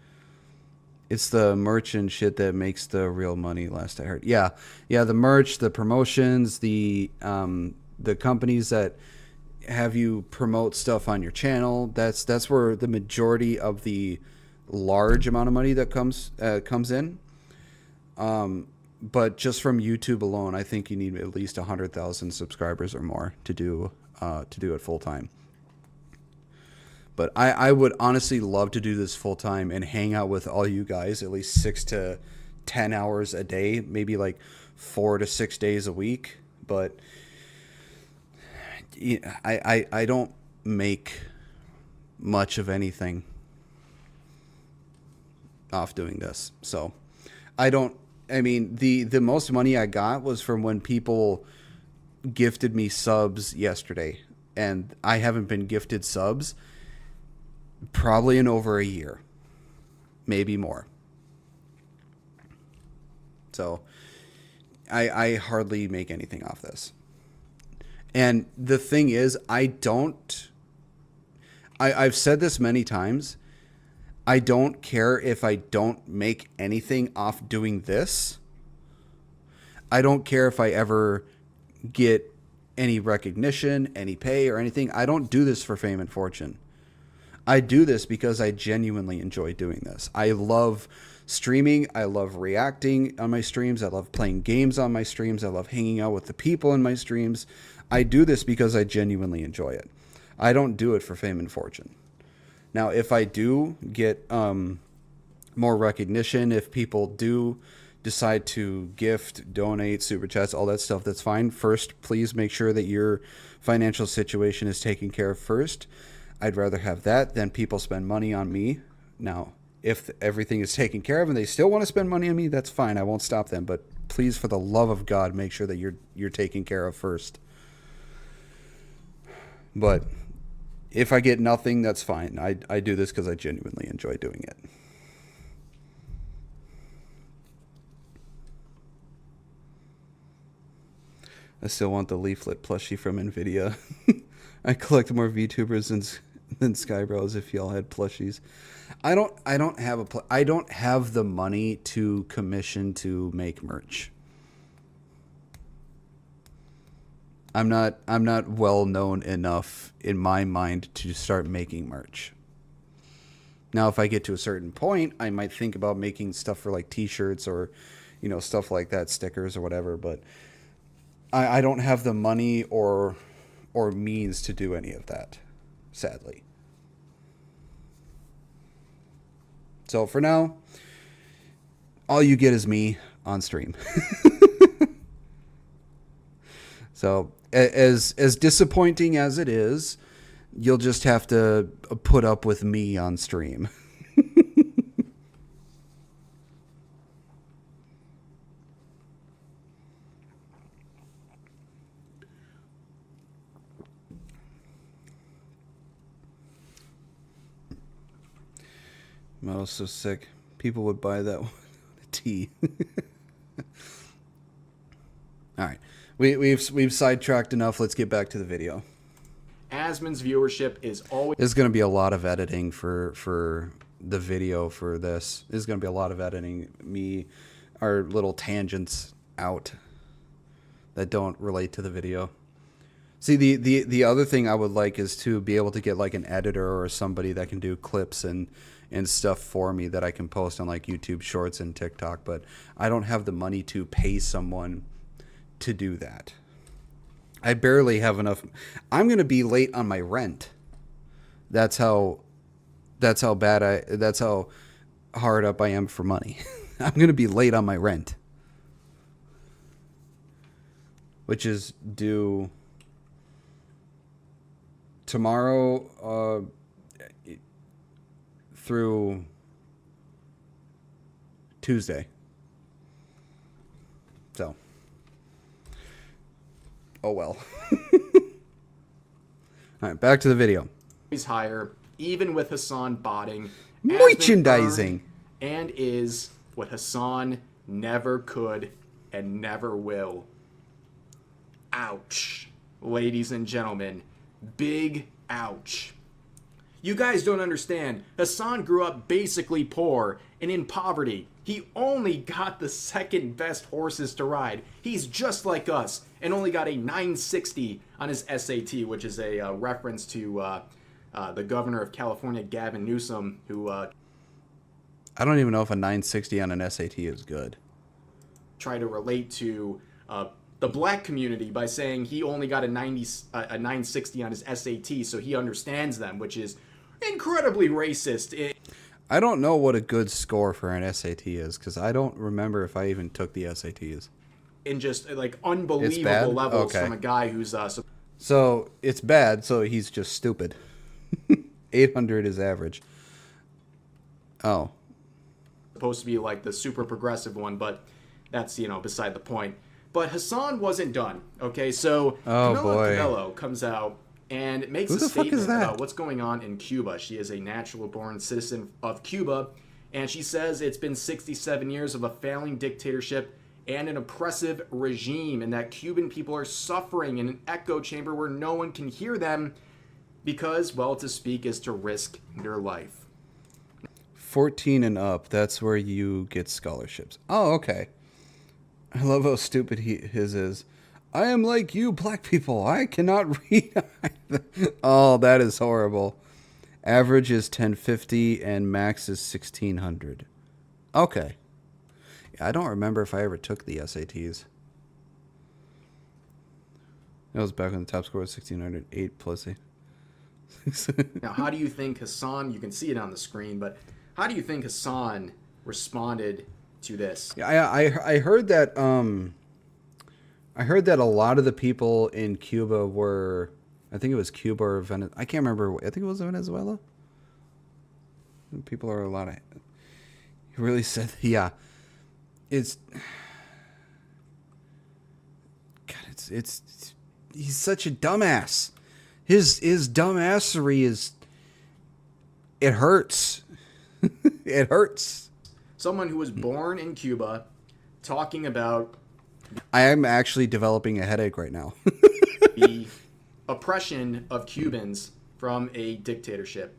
It's the merch and shit that makes the real money, last I heard. Yeah, the merch, the promotions, the companies that have you promote stuff on your channel. That's where the majority of the large amount of money that comes in. But just from YouTube alone, I think you need at least 100,000 subscribers or more to do it full time. But I would honestly love to do this full time and hang out with all you guys at least 6 to 10 hours a day, maybe like 4 to 6 days a week. But I don't make much of anything off doing this. So the most money I got was from when people gifted me subs yesterday, and I haven't been gifted subs probably in over a year, maybe more. So I hardly make anything off this. And the thing is, I've said this many times, I don't care if I don't make anything off doing this. I don't care if I ever get any recognition, any pay, or anything. I don't do this for fame and fortune. I do this because I genuinely enjoy doing this. I love streaming. I love reacting on my streams. I love playing games on my streams. I love hanging out with the people in my streams. I do this because I genuinely enjoy it. I don't do it for fame and fortune. Now, if I do get more recognition, if people do decide to gift, donate, super chats, all that stuff, that's fine. First, please make sure that your financial situation is taken care of first. I'd rather have that than people spend money on me. Now, If everything is taken care of and they still want to spend money on me, that's fine. I won't stop them. But please, for the love of God, make sure that you're taken care of first. But if I get nothing, that's fine. I do this because I genuinely enjoy doing it. I still want the leaflet plushie from NVIDIA. I collect more VTubers than Skybros if y'all had plushies. I don't have the money to commission to make merch. I'm not well known enough in my mind to start making merch. Now, if I get to a certain point, I might think about making stuff for like t-shirts or, stuff like that, stickers or whatever, but I don't have the money or means to do any of that, sadly. So for now, all you get is me on stream. So as disappointing as it is, you'll just have to put up with me on stream. Model's so sick. People would buy that one a tea. All right. We've sidetracked enough. Let's get back to the video. Asmon's viewership is always... There's going to be a lot of editing for the video for this. There's going to be a lot of editing. Our little tangents out that don't relate to the video. See, the other thing I would like is to be able to get like an editor or somebody that can do clips and stuff for me that I can post on like YouTube Shorts and TikTok, but I don't have the money to pay someone to do that. I barely have enough. I'm going to be late on my rent. That's how hard up I am for money. I'm going to be late on my rent, which is due tomorrow through Tuesday. So, oh well. All right, back to the video. He's higher, even with Hasan botting. Merchandising. And is what Hasan never could and never will. Ouch. Ladies and gentlemen, big ouch. You guys don't understand. Hasan grew up basically poor and in poverty. He only got the second best horses to ride. He's just like us and only got a 960 on his SAT, which is a reference to the governor of California, Gavin Newsom, who... I don't even know if a 960 on an SAT is good. Try to relate to the black community by saying he only got a 960 on his SAT, so he understands them, which is incredibly racist. I don't know what a good score for an SAT is, because I don't remember if I even took the SATs. In just like unbelievable levels from a guy who's so it's bad, so he's just stupid. 800 is average. Oh. Supposed to be like the super progressive one, but that's, beside the point. But Hasan wasn't done, okay? So Camila Cabello comes out and makes a statement about what's going on in Cuba. She is a natural-born citizen of Cuba, and she says it's been 67 years of a failing dictatorship and an oppressive regime, and that Cuban people are suffering in an echo chamber where no one can hear them because, well, to speak is to risk their life. 14 and up, that's where you get scholarships. Oh, okay. I love how stupid his is. I am like you, black people. I cannot read. Oh, that is horrible. Average is 1050 and max is 1600. Okay. I don't remember if I ever took the SATs. That was back when the top score was 1600. 8 plus 8. Now, how do you think Hasan, you can see it on the screen, but how do you think Hasan responded to this? Yeah, I heard that a lot of the people in Cuba were, I think it was Cuba or Venezuela. I can't remember. I think it was Venezuela. People are a lot of. He really said, yeah. It's God, it's he's such a dumbass. His dumbassery is, it hurts. It hurts. Someone who was born in Cuba talking about I am actually developing a headache right now. the oppression of Cubans from a dictatorship.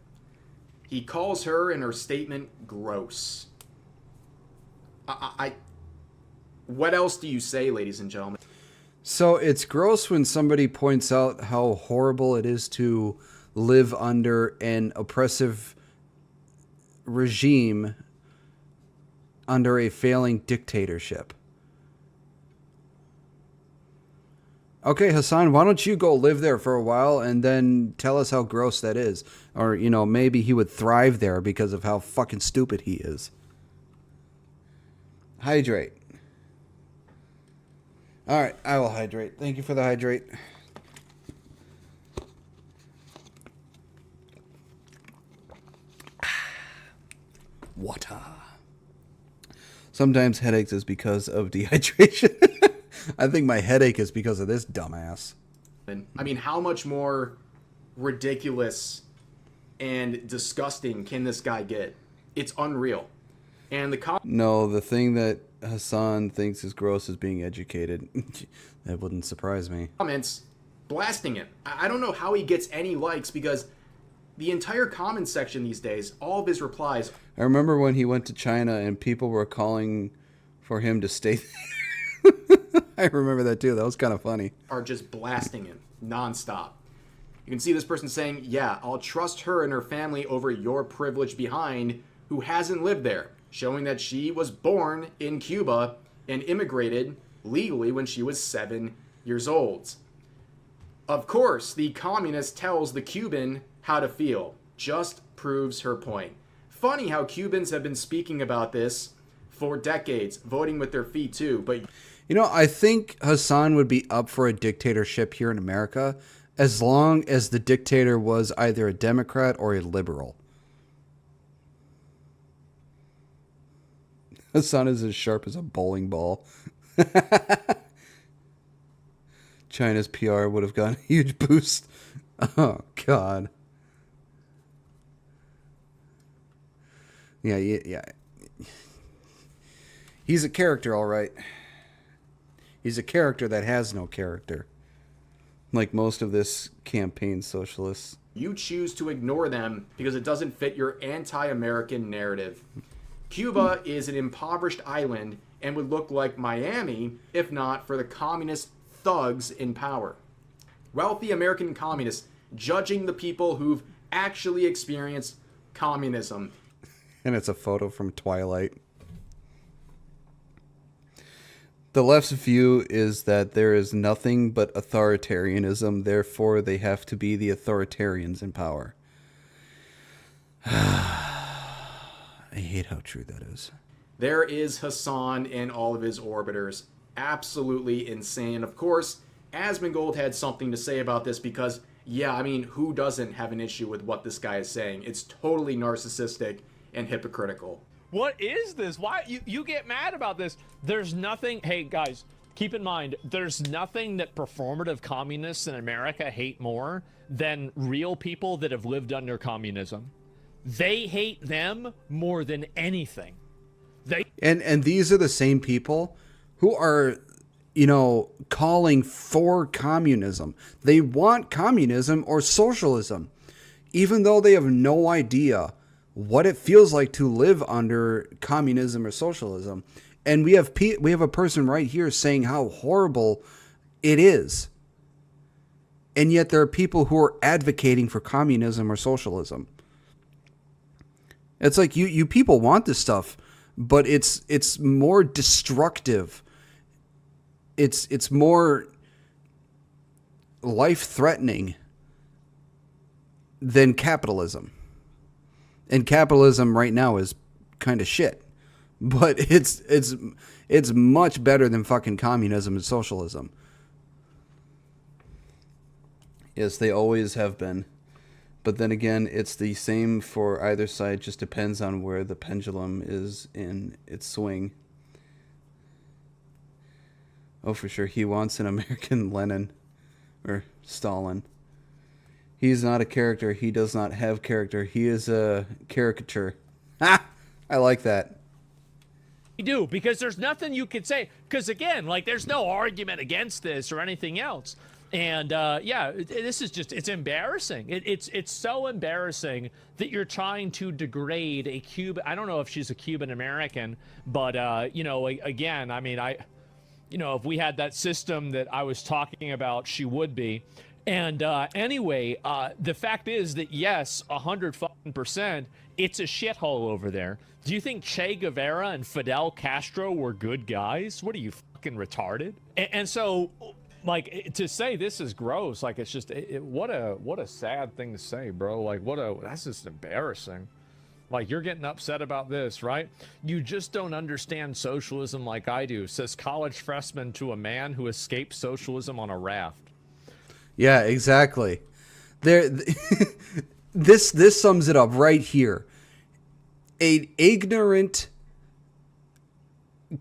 He calls her in her statement gross. What else do you say, ladies and gentlemen? So it's gross when somebody points out how horrible it is to live under an oppressive regime under a failing dictatorship. Okay, Hasan, why don't you go live there for a while and then tell us how gross that is? Or, you know, maybe he would thrive there because of how fucking stupid he is. Hydrate. All right, I will hydrate. Thank you for the hydrate. Water. Sometimes headaches is because of dehydration. I think my headache is because of this dumbass. I mean, how much more ridiculous and disgusting can this guy get? It's unreal. And No, the thing that Hasan thinks is gross is being educated. That wouldn't surprise me. comments blasting him. I don't know how he gets any likes because the entire comment section these days, all of his replies I remember when he went to China and people were calling for him to stay there. I remember that too. That was kind of funny. are just blasting him nonstop. You can see this person saying, yeah, I'll trust her and her family over your privileged behind who hasn't lived there, showing that she was born in Cuba and immigrated legally when she was 7 years old. Of course, the communist tells the Cuban how to feel. Just proves her point. Funny how Cubans have been speaking about this for decades, voting with their feet too, but You know, I think Hasan would be up for a dictatorship here in America as long as the dictator was either a Democrat or a liberal. Hasan is as sharp as a bowling ball. China's PR would have gotten a huge boost. Oh, God. Yeah. He's a character, all right. He's a character that has no character. Like most of this campaign socialists. you choose to ignore them because it doesn't fit your anti-American narrative. Cuba is an impoverished island and would look like Miami if not for the communist thugs in power. Wealthy American communists judging the people who've actually experienced communism. And it's a photo from Twilight. The left's view is that there is nothing but authoritarianism, therefore they have to be the authoritarians in power. I hate how true that is. There is Hasan and all of his orbiters. Absolutely insane. Of course, Asmongold had something to say about this because, yeah, I mean, who doesn't have an issue with what this guy is saying? It's totally narcissistic and hypocritical. What is this? Why you get mad about this? There's nothing. Hey guys, keep in mind, there's nothing that performative communists in America hate more than real people that have lived under communism. They hate them more than anything. And these are the same people who are, you know, calling for communism. They want communism or socialism, even though they have no idea what it feels like to live under communism or socialism. And we have a person right here saying how horrible it is. And yet there are people who are advocating for communism or socialism. It's like you people want this stuff, but it's more destructive. It's more life-threatening than capitalism. And capitalism right now is kind of shit. But it's much better than fucking communism and socialism. Yes, they always have been. But then again, it's the same for either side. Just depends on where the pendulum is in its swing. Oh, for sure. He wants an American Lenin or Stalin. He's not a character. He does not have character. He is a caricature. Ha! I like that. You do, because there's nothing you can say. Because again, like, there's no argument against this or anything else. And yeah, this is just, it's embarrassing. It's so embarrassing that you're trying to degrade a Cuban. I don't know if she's a Cuban American, but you know, again, I mean, you know, if we had that system that I was talking about, she would be. And anyway, the fact is that yes, 100%, it's a shithole over there. Do you think Che Guevara and Fidel Castro were good guys? What are you, fucking retarded? And so, like, to say this is gross, like, it's just what a sad thing to say, bro. Like, that's just embarrassing. Like, you're getting upset about this, right? You just don't understand socialism like I do, says college freshman to a man who escaped socialism on a raft. Yeah, exactly. This sums it up right here. An ignorant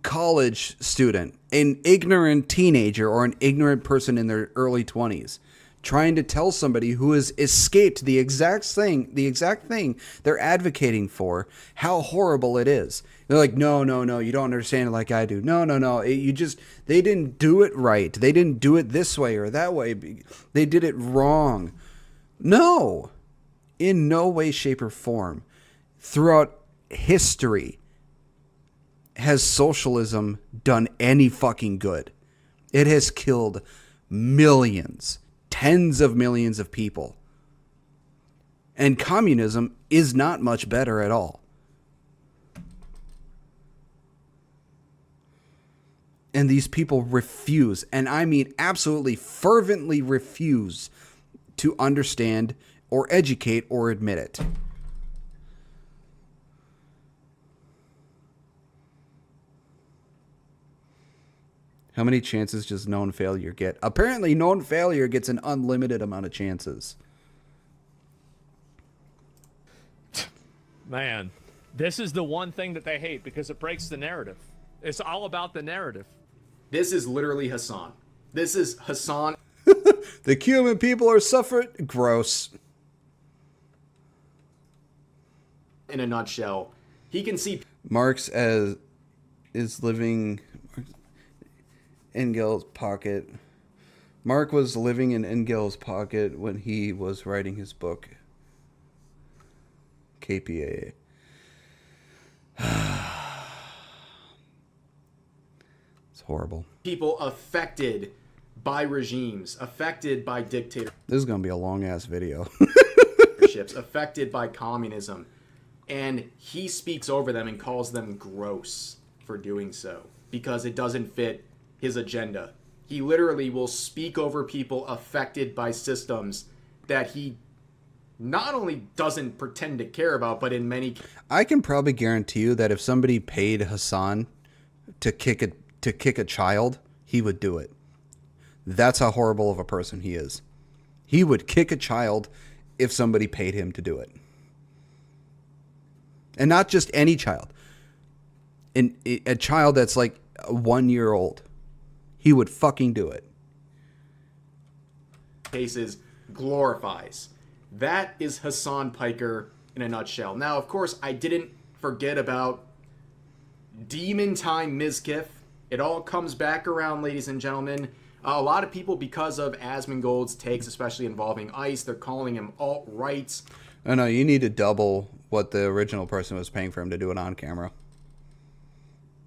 college student, an ignorant teenager, or an ignorant person in their early 20s trying to tell somebody who has escaped the exact thing they're advocating for, how horrible it is. They're like, no, you don't understand it like I do. No, they didn't do it right. They didn't do it this way or that way. They did it wrong. No, in no way, shape, or form. Throughout history, has socialism done any fucking good? It has killed millions, tens of millions of people. And communism is not much better at all. And these people refuse, and I mean absolutely fervently refuse, to understand or educate or admit it. How many chances does known failure get? Apparently, known failure gets an unlimited amount of chances. Man, this is the one thing that they hate because it breaks the narrative. It's all about the narrative. This is literally Hasan. This is Hasan. The Cuban people are suffering. Gross. In a nutshell, he can see Marx is living Engel's pocket. Mark was living in Engel's pocket when he was writing his book. KPA. It's horrible. people affected by regimes, affected by dictatorships, This is going to be a long-ass video. affected by communism. And he speaks over them and calls them gross for doing so because it doesn't fit his agenda. He literally will speak over people affected by systems that he not only doesn't pretend to care about, but in many I can probably guarantee you that if somebody paid Hasan to kick a child, he would do it. That's how horrible of a person he is. He would kick a child if somebody paid him to do it. And not just any child. A child that's like 1 year old. He would fucking do it. cases glorifies. That is Hasan Piker in a nutshell. Now, of course, I didn't forget about Demon Time Mizkif. It all comes back around, ladies and gentlemen. A lot of people, because of Asmongold's takes, especially involving ICE, they're calling him alt-right. Oh no, you need to double what the original person was paying for him to do it on camera.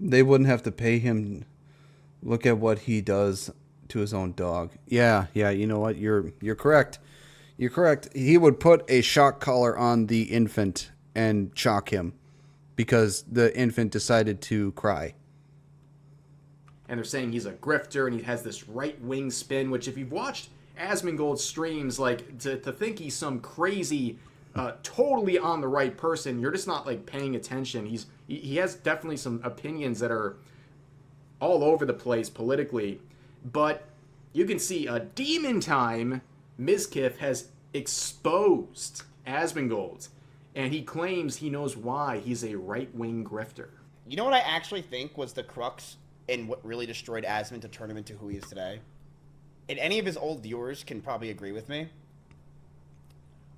They wouldn't have to pay him. Look at what he does to his own dog. Yeah, you know what? You're correct. You're correct. He would put a shock collar on the infant and shock him because the infant decided to cry. And they're saying he's a grifter and he has this right-wing spin, which if you've watched Asmongold's streams, like, to think he's some crazy, totally on the right person, you're just not, like, paying attention. He has definitely some opinions that are all over the place politically, but you can see Demon Time Mizkif has exposed Asmongold, and he claims he knows why he's a right-wing grifter. You know what I actually think was the crux in what really destroyed Asmon to turn him into who he is today? And any of his old viewers can probably agree with me.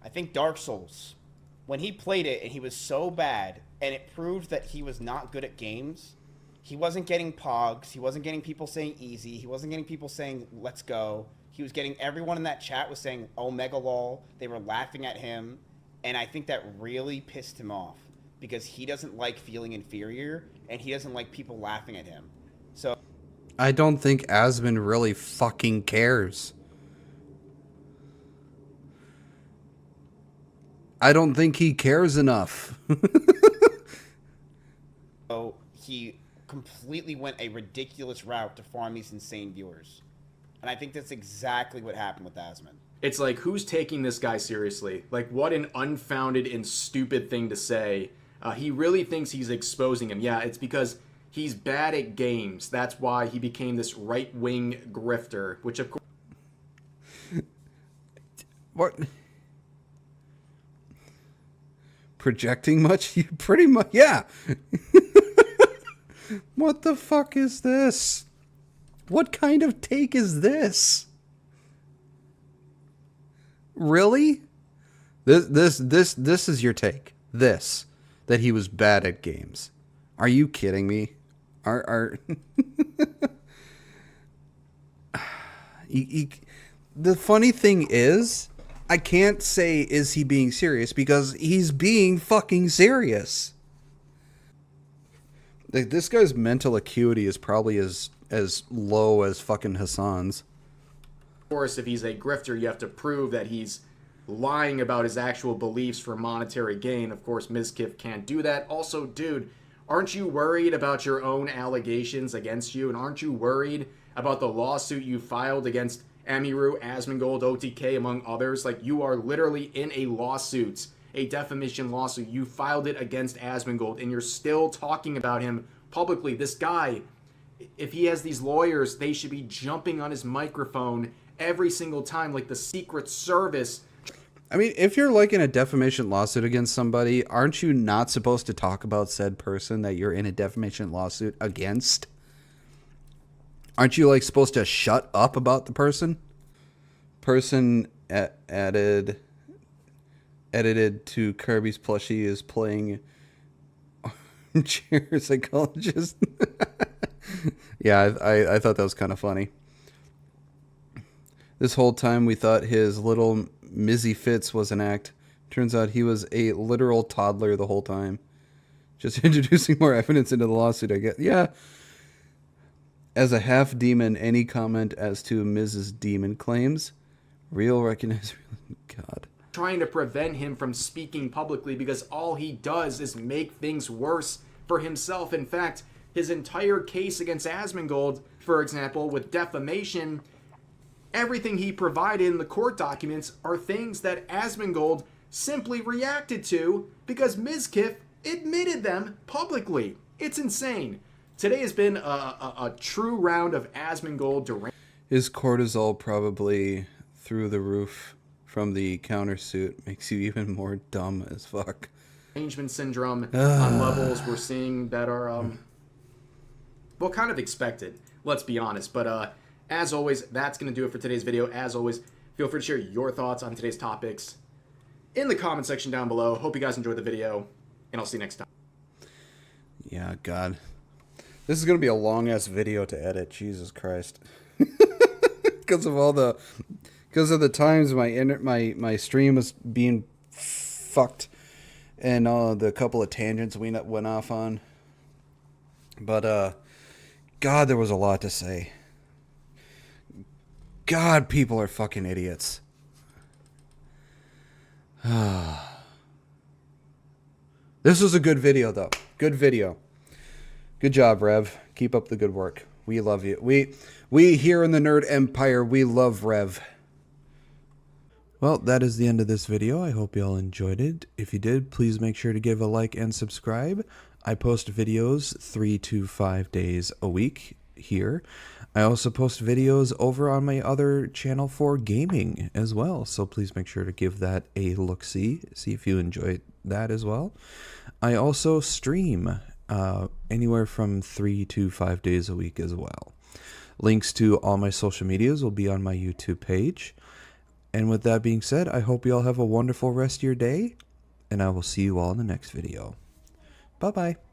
I think Dark Souls, when he played it and he was so bad, and it proved that he was not good at games, he wasn't getting pogs, he wasn't getting people saying easy, he wasn't getting people saying let's go. He was getting, everyone in that chat was saying Omega lol, they were laughing at him, and I think that really pissed him off because he doesn't like feeling inferior and he doesn't like people laughing at him. So I don't think Asmon really fucking cares. I don't think he cares enough. So he completely went a ridiculous route to farm these insane viewers. And I think that's exactly what happened with Asmon. It's like, who's taking this guy seriously? Like, what an unfounded and stupid thing to say. He really thinks he's exposing him. Yeah, it's because he's bad at games. That's why he became this right-wing grifter, which of course... What? Projecting much? You pretty much, yeah. What the fuck is this? What kind of take is this? Really? This is your take. This, that he was bad at games. Are you kidding me? The funny thing is, I can't say is he being serious because he's being fucking serious. Like, this guy's mental acuity is probably as low as fucking Hasan's. Of course, if he's a grifter, you have to prove that he's lying about his actual beliefs for monetary gain. Of course, Mizkif can't do that. Also, dude, aren't you worried about your own allegations against you? And aren't you worried about the lawsuit you filed against Amiru, Asmongold, OTK, among others? Like, you are literally in a lawsuit, a defamation lawsuit. You filed it against Asmongold, and you're still talking about him publicly. This guy, if he has these lawyers, they should be jumping on his microphone every single time, like the Secret Service. I mean, if you're like in a defamation lawsuit against somebody, aren't you not supposed to talk about said person that you're in a defamation lawsuit against? Aren't you like supposed to shut up about the person? Person edited to Kirby's plushie is playing armchair psychologist. Yeah, I thought that was kind of funny. This whole time we thought his little Mizzy Fitz was an act. Turns out he was a literal toddler the whole time. Just introducing more evidence into the lawsuit, I guess. Yeah. As a half demon, any comment as to Mrs. Demon claims? Real recognize. God. Trying to prevent him from speaking publicly because all he does is make things worse for himself. In fact, his entire case against Asmongold, for example, with defamation, everything he provided in the court documents are things that Asmongold simply reacted to because Mizkif admitted them publicly. It's insane. Today has been a true round of Asmongold derangement. His cortisol probably through the roof from the countersuit makes you even more dumb as fuck. Derangement syndrome on levels we're seeing that are, well, kind of expected, let's be honest. But as always, that's going to do it for today's video. As always, feel free to share your thoughts on today's topics in the comment section down below. Hope you guys enjoyed the video, and I'll see you next time. Yeah, God. This is going to be a long-ass video to edit. Jesus Christ. Because of the times my stream was being fucked and the couple of tangents we went off on. But, God, there was a lot to say. God, people are fucking idiots. This was a good video, though. Good video. Good job, Rev. Keep up the good work. We love you. We here in the Nerd Empire, we love Rev. Well, that is the end of this video. I hope you all enjoyed it. If you did, please make sure to give a like and subscribe. I post videos 3 to 5 days a week. here. I also post videos over on my other channel for gaming as well, so please make sure to give that a look-see, see if you enjoy that as well. I also stream anywhere from 3 to 5 days a week as well. Links to all my social medias will be on my YouTube page. And with that being said, I hope you all have a wonderful rest of your day, and I will see you all in the next video. Bye-bye.